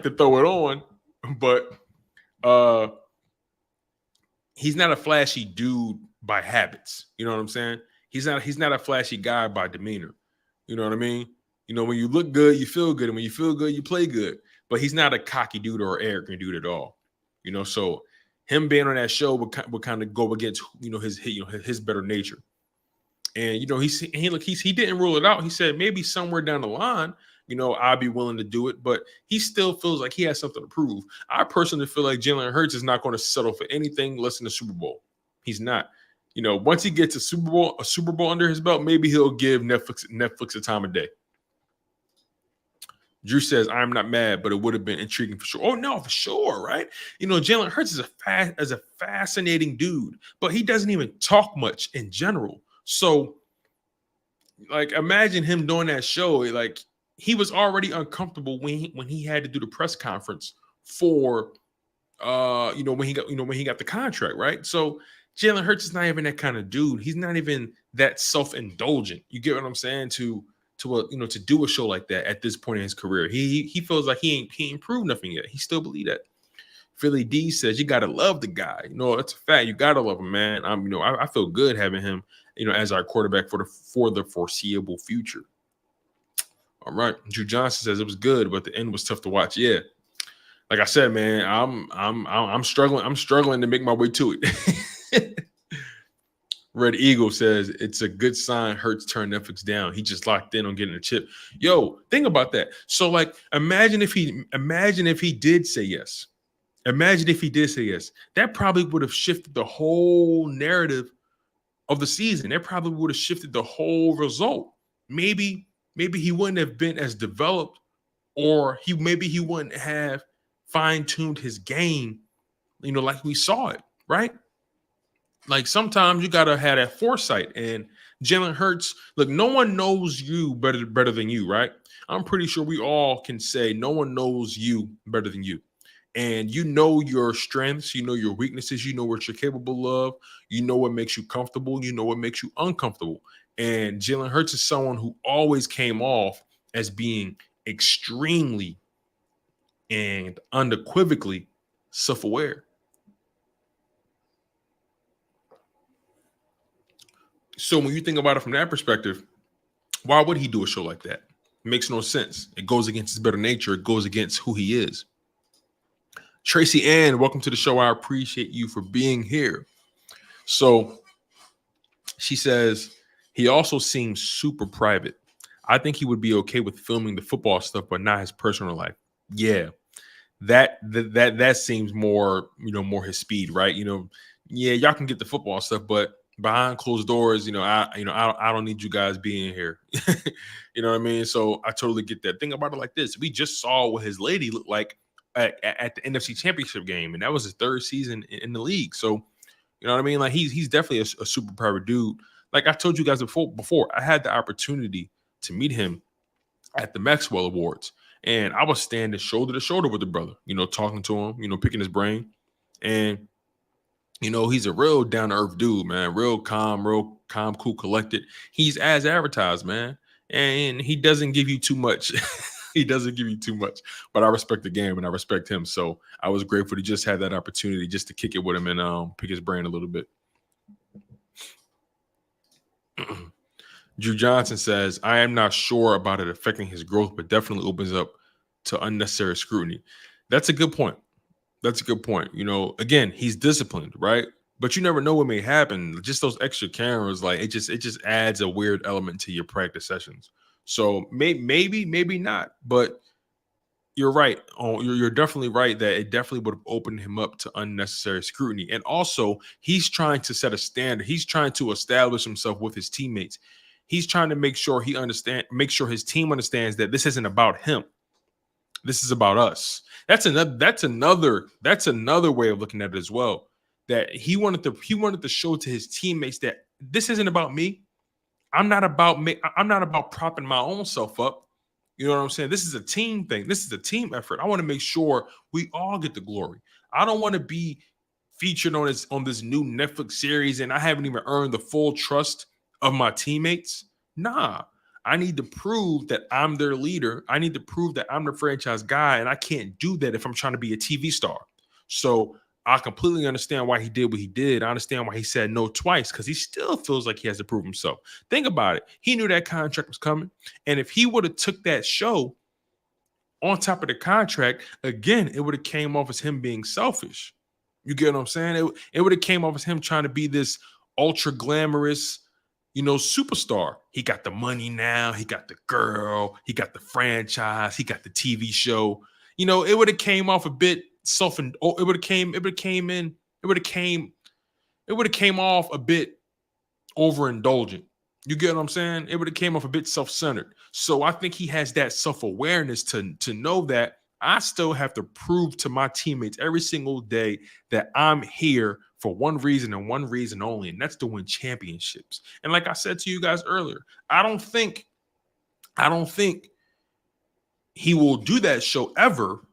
A: throw it on, but he's not a flashy dude by habits. You know what I'm saying? He's not a flashy guy by demeanor. You know what I mean? When you look good, you feel good, and when you feel good, you play good. But he's not a cocky dude or arrogant dude at all. So him being on that show would kind of go against his better nature. And he didn't rule it out. He said maybe somewhere down the line, I'd be willing to do it, but he still feels like he has something to prove. I personally feel like Jalen Hurts is not going to settle for anything less than the Super Bowl. He's not. Once he gets a Super Bowl under his belt, maybe he'll give Netflix a time of day. Drew says, I'm not mad, but it would have been intriguing for sure. Oh, no, for sure, right? Jalen Hurts is a fascinating dude, but he doesn't even talk much in general. So, imagine him doing that show. He was already uncomfortable when he had to do the press conference for, when he got the contract, right? So Jalen Hurts is not even that kind of dude. He's not even that self-indulgent. You get what I'm saying? To do a show like that at this point in his career, he feels like he ain't proved nothing yet. He still believe that. Philly D says you gotta love the guy. That's a fact. You gotta love him, man. I feel good having him, as our quarterback for the foreseeable future. All right, Drew Johnson says it was good, but the end was tough to watch. Yeah, like I said, man, I'm struggling. I'm struggling to make my way to it. Red Eagle says it's a good sign Hurts turned Netflix down. He just locked in on getting a chip. Yo, think about that. So, imagine if he did say yes. Imagine if he did say yes. That probably would have shifted the whole narrative of the season. That probably would have shifted the whole result. Maybe he wouldn't have been as developed, or he wouldn't have fine-tuned his game, like we saw it, right? Sometimes you gotta have that foresight. And Jalen Hurts, look, no one knows you better than you, right? I'm pretty sure we all can say no one knows you better than you. And you know your strengths, you know your weaknesses, you know what you're capable of, you know what makes you comfortable, you know what makes you uncomfortable. And Jalen Hurts is someone who always came off as being extremely and unequivocally self-aware. So when you think about it from that perspective, why would he do a show like that? It makes no sense. It goes against his better nature. It goes against who he is. Tracy Ann, welcome to the show. I appreciate you for being here. So she says, he also seems super private. I think he would be okay with filming the football stuff, but not his personal life. Yeah, that seems more, more his speed, right? Yeah, y'all can get the football stuff, but behind closed doors, I don't need you guys being here. You know what I mean? So I totally get that. Think about it like this. We just saw what his lady looked like at the NFC Championship game, and that was his third season in the league. So, you know what I mean? He's definitely a super private dude. Like I told you guys before, I had the opportunity to meet him at the Maxwell Awards, and I was standing shoulder to shoulder with the brother, talking to him, picking his brain. And he's a real down-to-earth dude, man. Real calm, cool, collected. He's as advertised, man. And he doesn't give you too much. He doesn't give you too much. But I respect the game and I respect him. So I was grateful to just have that opportunity just to kick it with him and pick his brain a little bit. Drew Johnson says, I am not sure about it affecting his growth, but definitely opens up to unnecessary scrutiny. That's a good point. That's a good point. Again, he's disciplined, right? But you never know what may happen. Just those extra cameras, like it just adds a weird element to your practice sessions. So maybe not. But you're right. You're definitely right that it definitely would have opened him up to unnecessary scrutiny. And also, he's trying to set a standard. He's trying to establish himself with his teammates. He's trying to make sure his team understands that this isn't about him. This is about us. That's another way of looking at it as well. That he wanted to show to his teammates that this isn't about me. I'm not about propping my own self up. You know what I'm saying? This is a team thing. This is a team effort. I want to make sure we all get the glory. I don't want to be featured on this new Netflix series and I haven't even earned the full trust of my teammates. Nah. I need to prove that I'm their leader. I need to prove that I'm the franchise guy, and I can't do that if I'm trying to be a TV star. So I completely understand why he did what he did. I understand why he said no twice, because he still feels like he has to prove himself. Think about it. He knew that contract was coming, and if he would have took that show on top of the contract, again, it would have came off as him being selfish. You get what I'm saying? It would have came off as him trying to be this ultra glamorous, superstar. He got the money now. He got the girl. He got the franchise. He got the TV show. It would have came off a bit it would have came off a bit overindulgent. You get what I'm saying? It would have came off a bit self-centered. So I think he has that self-awareness to know that I still have to prove to my teammates every single day that I'm here for one reason and one reason only, and that's to win championships. And like I said to you guys earlier, I don't think he will do that show ever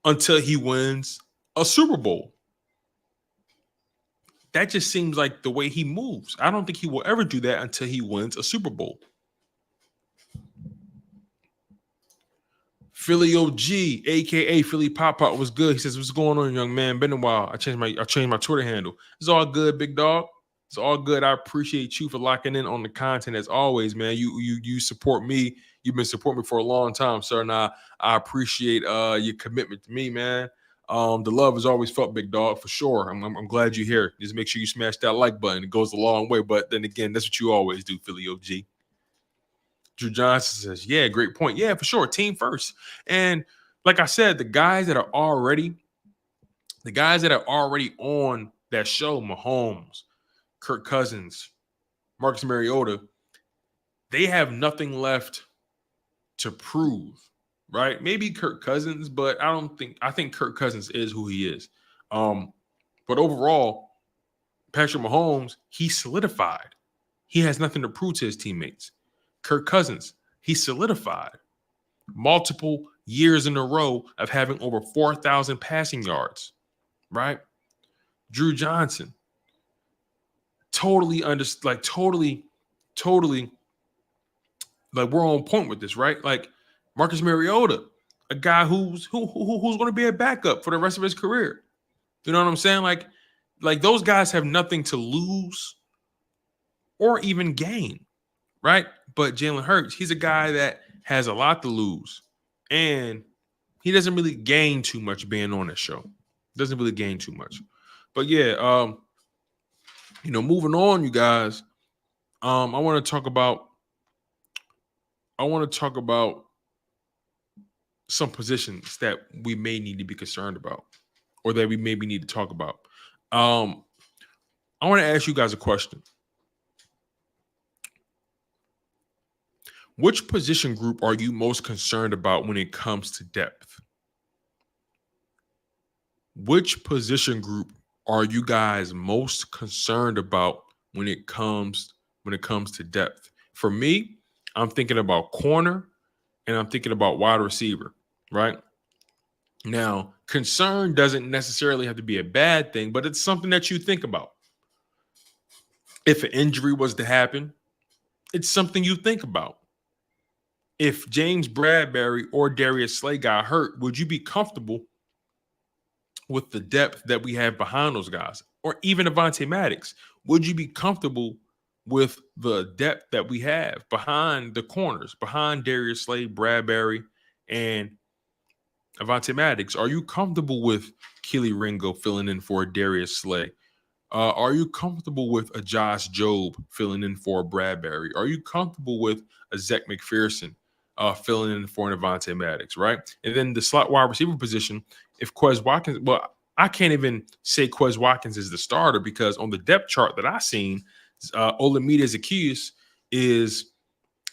A: until he wins a Super Bowl. That just seems like the way he moves. I don't think he will ever do that until he wins a Super Bowl. Philly OG, aka Philly Pop Pop, was good. He says, "What's going on, young man? Been a while. I changed my Twitter handle. It's all good, big dog. It's all good. I appreciate you for locking in on the content as always, man. You support me. You've been supporting me for a long time, sir. And I appreciate your commitment to me, man. The love is always felt, big dog, for sure. I'm glad you're here. Just make sure you smash that like button. It goes a long way. But then again, that's what you always do, Philly OG." Drew Johnson says, yeah, great point. Yeah, for sure. Team first. And like I said, the guys that are already on that show, Mahomes, Kirk Cousins, Marcus Mariota, they have nothing left to prove, right? Maybe Kirk Cousins, but I think Kirk Cousins is who he is. But overall, Patrick Mahomes, he solidified. He has nothing to prove to his teammates. Kirk Cousins, he solidified multiple years in a row of having over 4,000 passing yards, right? Drew Johnson, totally, like we're on point with this, right? Like Marcus Mariota, a guy who's going to be a backup for the rest of his career. You know what I'm saying? Like those guys have nothing to lose or even gain, right? But Jalen Hurts, he's a guy that has a lot to lose, and he doesn't really gain too much being on this show. Doesn't really gain too much. But yeah, moving on, you guys. I want to talk about some positions that we may need to be concerned about, or that we maybe need to talk about. I want to ask you guys a question. Which position group are you most concerned about when it comes to depth? Which position group are you guys most concerned about when it comes to depth? For me, I'm thinking about corner and I'm thinking about wide receiver, right? Now, Concern doesn't necessarily have to be a bad thing, but it's something that you think about. If an injury was to happen, it's something you think about. If James Bradbury or Darius Slay got hurt, would you be comfortable with the depth that we have behind those guys? Or even Avonte Maddox, would you be comfortable with the depth that we have behind the corners, behind Darius Slay, Bradbury, and Avonte Maddox? Are you comfortable with Kelee Ringo filling in for Darius Slay? Are you comfortable with a Josh Jobe filling in for a Bradbury? Are you comfortable with a Zach McPherson filling in for an Avonte Maddox, right? And then the slot wide receiver position, if Quez Watkins, well, I can't even say Quez Watkins is the starter because on the depth chart that I've seen, Olamide Zaccheaus is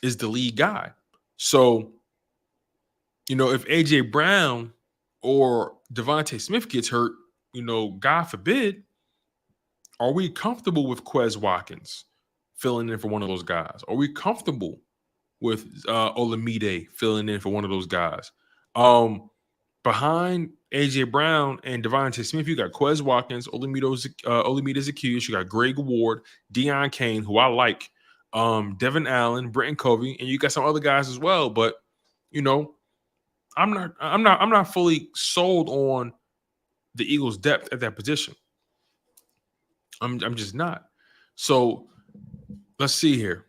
A: the lead guy. So, if A.J. Brown or Devontae Smith gets hurt, God forbid, are we comfortable with Quez Watkins filling in for one of those guys? Are we comfortable with Olamide filling in for one of those guys? Behind A.J. Brown and Devontae Smith, you got Quez Watkins, Olamide Zaccheaus, you got Greg Ward, Deion Kane, who I like, Devin Allen, Britton Covey, and you got some other guys as well. But I'm not fully sold on the Eagles' depth at that position. I'm just not. So let's see here.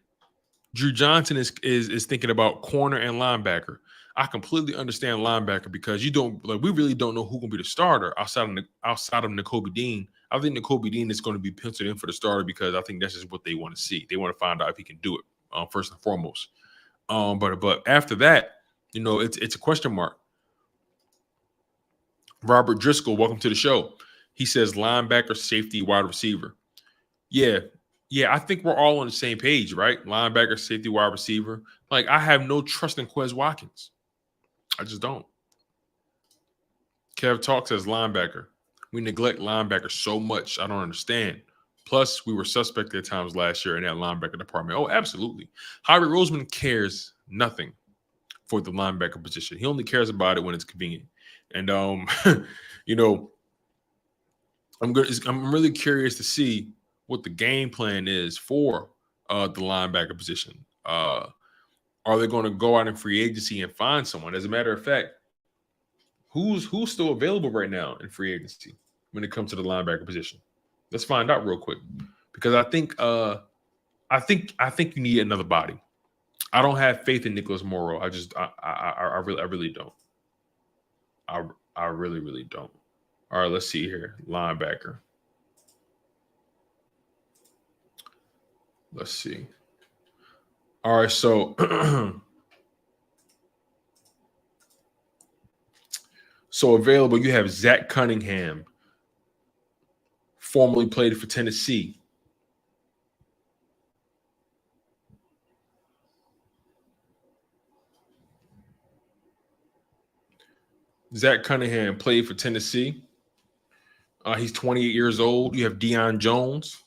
A: Drew Johnson is thinking about corner and linebacker. I completely understand linebacker because we really don't know who's going to be the starter outside of Nakobe Dean. I think Nakobe Dean is going to be penciled in for the starter because I think that's just what they want to see. They want to find out if he can do it first and foremost. But after that, it's a question mark. Robert Driscoll, welcome to the show. He says linebacker, safety, wide receiver. Yeah, I think we're all on the same page, right? Linebacker, safety, wide receiver. Like, I have no trust in Quez Watkins. I just don't. Kev Talk says linebacker. We neglect linebacker so much. I don't understand. Plus, we were suspect at times last year in that linebacker department. Oh, absolutely. Howie Roseman cares nothing for the linebacker position. He only cares about it when it's convenient. And, I'm really curious to see what the game plan is for the linebacker position. Are they going to go out in free agency and find someone? As a matter of fact, who's still available right now in free agency when it comes to the linebacker position? Let's find out real quick, because I think you need another body. I don't have faith in Nicholas Morrow. I really don't. I really don't. All right, let's see here. Linebacker. Let's see. All right, so available, you have Zach Cunningham, formerly played for Tennessee. Zach Cunningham played for Tennessee. He's 28 years old. You have Deion Jones,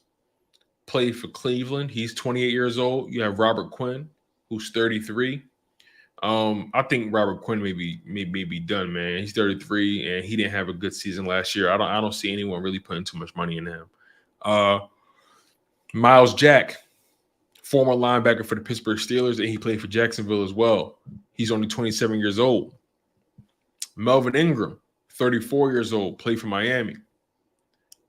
A: played for Cleveland. He's 28 years old. You have Robert Quinn, who's 33. I think Robert Quinn may be done, man. He's 33, and he didn't have a good season last year. I don't see anyone really putting too much money in him. Miles Jack, former linebacker for the Pittsburgh Steelers, and he played for Jacksonville as well. He's only 27 years old. Melvin Ingram, 34 years old, played for Miami.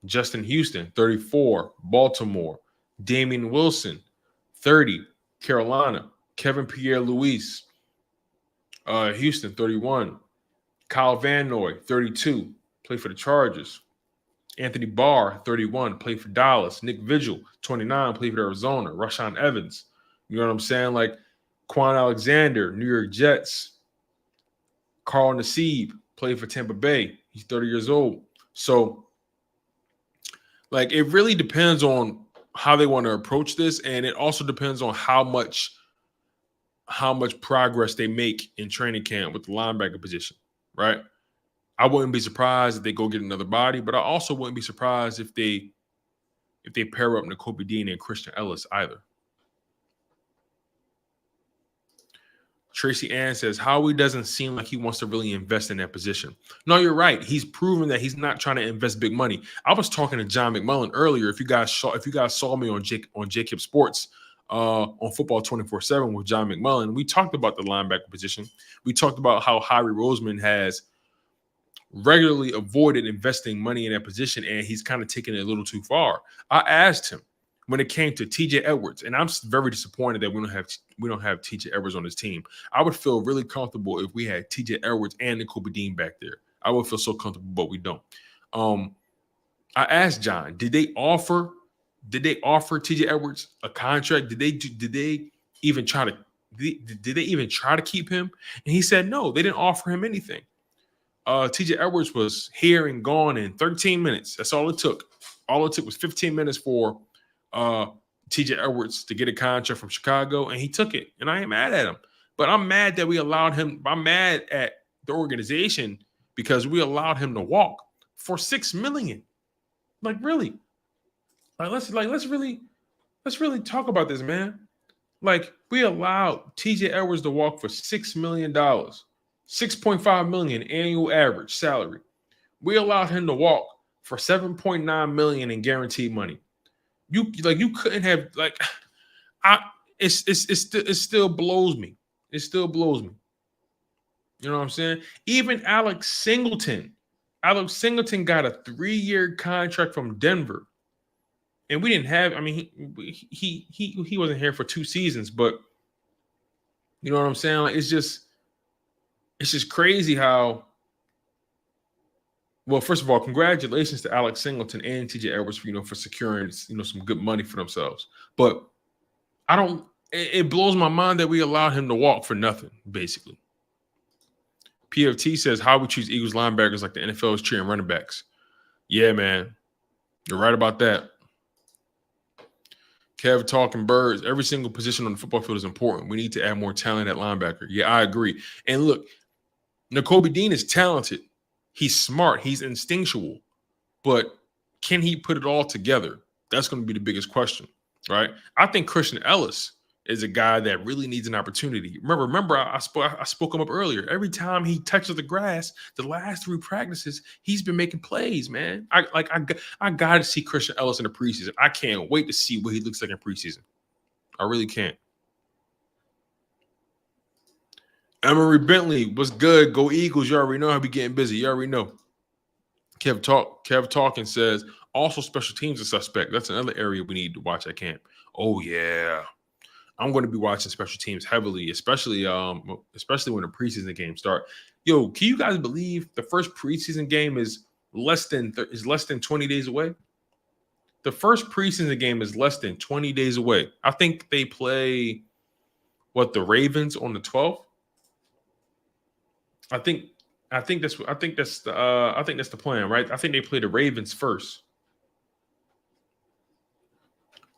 A: Justin Houston, 34, Baltimore. Damian Wilson, 30, Carolina. Kevin Pierre-Louis, Houston, 31. Kyle Van Noy, 32, played for the Chargers. Anthony Barr, 31, played for Dallas. Nick Vigil, 29, played for Arizona. Rashaan Evans, you know what I'm saying? Like Quan Alexander, New York Jets. Carl Nassib, played for Tampa Bay. He's 30 years old. So, like, it really depends on how they want to approach this, and it also depends on how much progress they make in training camp with the linebacker position, right? I wouldn't be surprised if they go get another body, but I also wouldn't be surprised if they pair up Nakobe Dean and Christian Ellis either. Tracy Ann says, Howie doesn't seem like he wants to really invest in that position. No, you're right. He's proven that he's not trying to invest big money. I was talking to John McMullen earlier. If you guys saw me on Jacob Sports on Football 24/7 with John McMullen, we talked about the linebacker position. We talked about how Howie Roseman has regularly avoided investing money in that position, and he's kind of taken it a little too far. I asked him when it came to TJ Edwards, and I'm very disappointed that we don't have TJ Edwards on this team. I would feel really comfortable if we had TJ Edwards and Nakobe Dean back there. I would feel so comfortable, but we don't. I asked John, did they offer TJ Edwards a contract? Did they even try to keep him? And he said no, they didn't offer him anything. TJ Edwards was here and gone in 13 minutes. That's all it took. All it took was 15 minutes for TJ Edwards to get a contract from Chicago, and he took it. And I ain't mad at him. But I'm mad that we allowed him. I'm mad at the organization because we allowed him to walk for $6 million. Like, really? Let's really talk about this, man. Like, we allowed TJ Edwards to walk for $6 million. $6.5 million annual average salary. We allowed him to walk for $7.9 million in guaranteed money. You couldn't have it still blows me. It still blows me. You know what I'm saying? Even Alex Singleton got a 3-year contract from Denver, and we didn't have. I mean, he wasn't here for 2 seasons, but you know what I'm saying? Like, it's just crazy how. Well, first of all, congratulations to Alex Singleton and TJ Edwards for securing some good money for themselves. But it blows my mind that we allowed him to walk for nothing, basically. PFT says, how we choose Eagles linebackers like the NFL is cheering running backs. Yeah, man. You're right about that. Kev talking birds. Every single position on the football field is important. We need to add more talent at linebacker. Yeah, I agree. And look, Nakobe Dean is talented. He's smart. He's instinctual. But can he put it all together? That's going to be the biggest question, right? I think Christian Ellis is a guy that really needs an opportunity. Remember, I spoke him up earlier. Every time he touches the grass, the last 3 practices, he's been making plays, man. I got to see Christian Ellis in the preseason. I can't wait to see what he looks like in preseason. I really can't. Emery Bentley, what's good? Go Eagles. You already know how we getting busy. You already know. Kev Talking says, also special teams are suspect. That's another area we need to watch at camp. Oh, yeah. I'm going to be watching special teams heavily, especially when the preseason games start. Yo, can you guys believe the first preseason game is less than 20 days away? The first preseason game is less than 20 days away. I think they play the Ravens on the 12th. I think that's the plan, right? I think they play the Ravens first.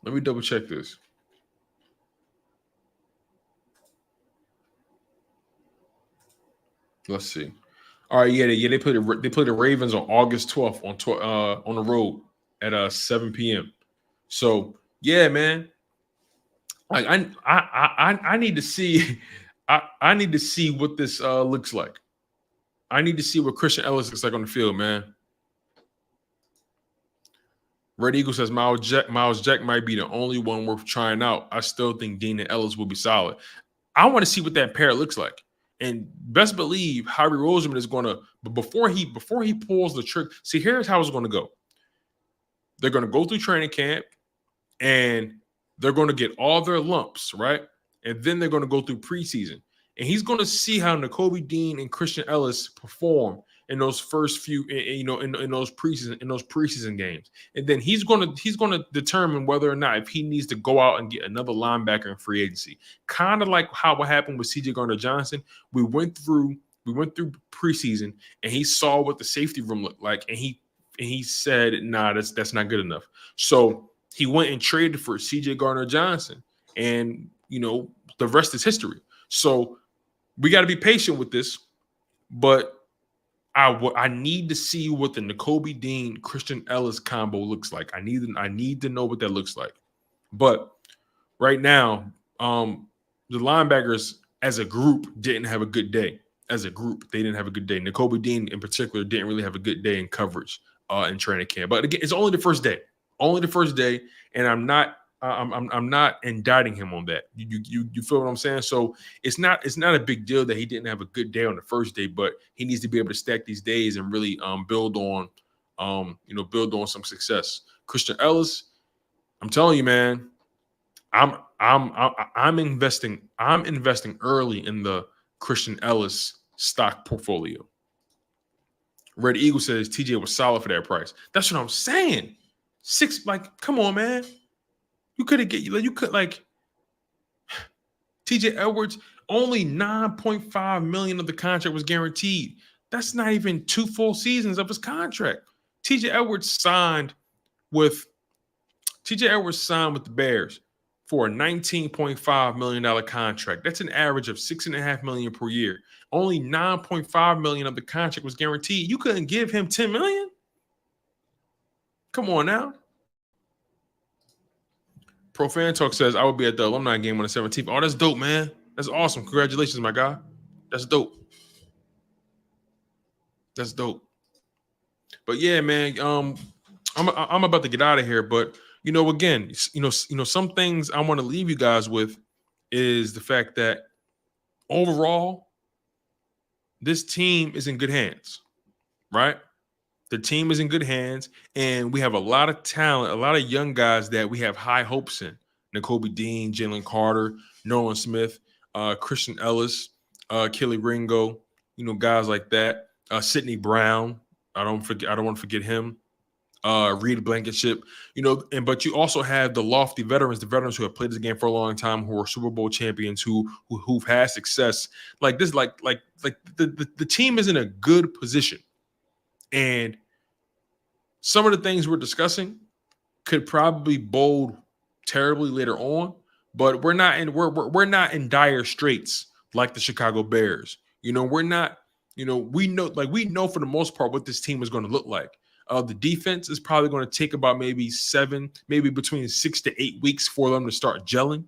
A: Let me double check this. Let's see. All right, yeah, they play the Ravens on August 12th on the road at 7 p.m. So yeah, man. I need to see. I need to see what this looks like. I need to see what Christian Ellis looks like on the field, man. Red Eagle says Miles Jack might be the only one worth trying out. I still think Dean and Ellis will be solid. I want to see what that pair looks like. And best believe Howie Roseman is going to, but before he pulls the trigger, see, here's how it's going to go. They're going to go through training camp, and they're going to get all their lumps, right? And then they're going to go through preseason. And he's going to see how Nakobe Dean and Christian Ellis perform in those first few, in those preseason games. And then he's going to determine whether or not if he needs to go out and get another linebacker in free agency. Kind of like what happened with C.J. Gardner-Johnson. We went through preseason, and he saw what the safety room looked like, and he said, nah, that's not good enough. So he went and traded for C.J. Gardner-Johnson, and the rest is history. So we got to be patient with this, but I need to see what the Nakobe Dean Christian Ellis combo looks like. I need to know what that looks like. But right now, the linebackers as a group, didn't have a good day. As a group, they didn't have a good day. Nakobe Dean, in particular, didn't really have a good day in coverage in training camp. But again, it's only the first day. Only the first day, and I'm not indicting him on that. You feel what I'm saying? So it's not a big deal that he didn't have a good day on the first day, but he needs to be able to stack these days and really build on some success. Christian Ellis, I'm telling you, man, I'm investing early in the Christian Ellis stock portfolio. Red Eagle says TJ was solid for that price. That's what I'm saying. Come on, man. You could TJ Edwards, only $9.5 million of the contract was guaranteed. That's not even 2 full seasons of his contract. TJ Edwards signed with the Bears for a $19.5 million contract. That's an average of $6.5 million per year. Only $9.5 million of the contract was guaranteed. You couldn't give him $10 million? Come on now. Pro Fan Talk says, I will be at the alumni game on the 17th. Oh, that's dope, man. That's awesome. Congratulations, my guy. That's dope. That's dope. But yeah, man, I'm about to get out of here. But again, some things I want to leave you guys with is the fact that overall, this team is in good hands, right? The team is in good hands, and we have a lot of talent, a lot of young guys that we have high hopes in. Nakobe Dean, Jalen Carter, Nolan Smith, Christian Ellis, Kelee Ringo, guys like that. Sidney Brown, I don't want to forget him. Reed Blankenship, but you also have the lofty veterans, the veterans who have played this game for a long time, who are Super Bowl champions, who've had success. Like this, like the team is in a good position. And some of the things we're discussing could probably bode terribly later on, but we're not in dire straits like the Chicago Bears. We're not. We know for the most part what this team is going to look like. The defense is probably going to take about maybe between 6 to 8 weeks for them to start gelling.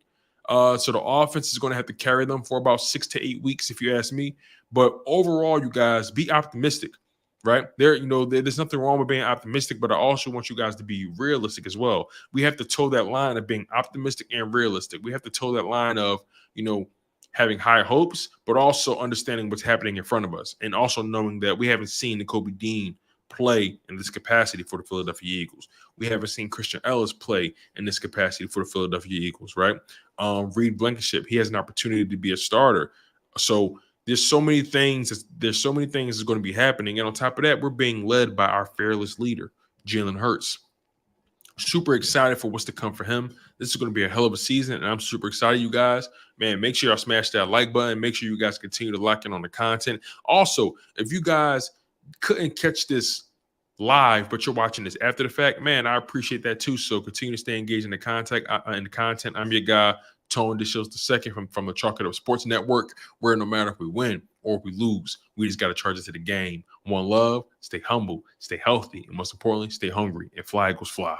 A: So the offense is going to have to carry them for about 6 to 8 weeks, if you ask me. But overall, you guys be optimistic. Right there, there's nothing wrong with being optimistic, but I also want you guys to be realistic as well. We have to toe that line of being optimistic and realistic. We have to toe that line of, having high hopes, but also understanding what's happening in front of us, and also knowing that we haven't seen Nakobe Dean play in this capacity for the Philadelphia Eagles. We haven't seen Christian Ellis play in this capacity for the Philadelphia Eagles, right? Reed Blankenship, he has an opportunity to be a starter. So there's so many things that's going to be happening. And on top of that, we're being led by our fearless leader, Jalen Hurts. Super excited for what's to come for him. This is going to be a hell of a season, and I'm super excited, you guys. Man, make sure y'all smash that like button. Make sure you guys continue to lock in on the content. Also, if you guys couldn't catch this live, but you're watching this after the fact, man, I appreciate that too. So continue to stay engaged in the content. I'm your guy, Tone DeShields II from the Chalk It Up Sports Network, where no matter if we win or if we lose, we just got to charge it to the game. One love, stay humble, stay healthy, and most importantly, stay hungry. And fly Eagles fly.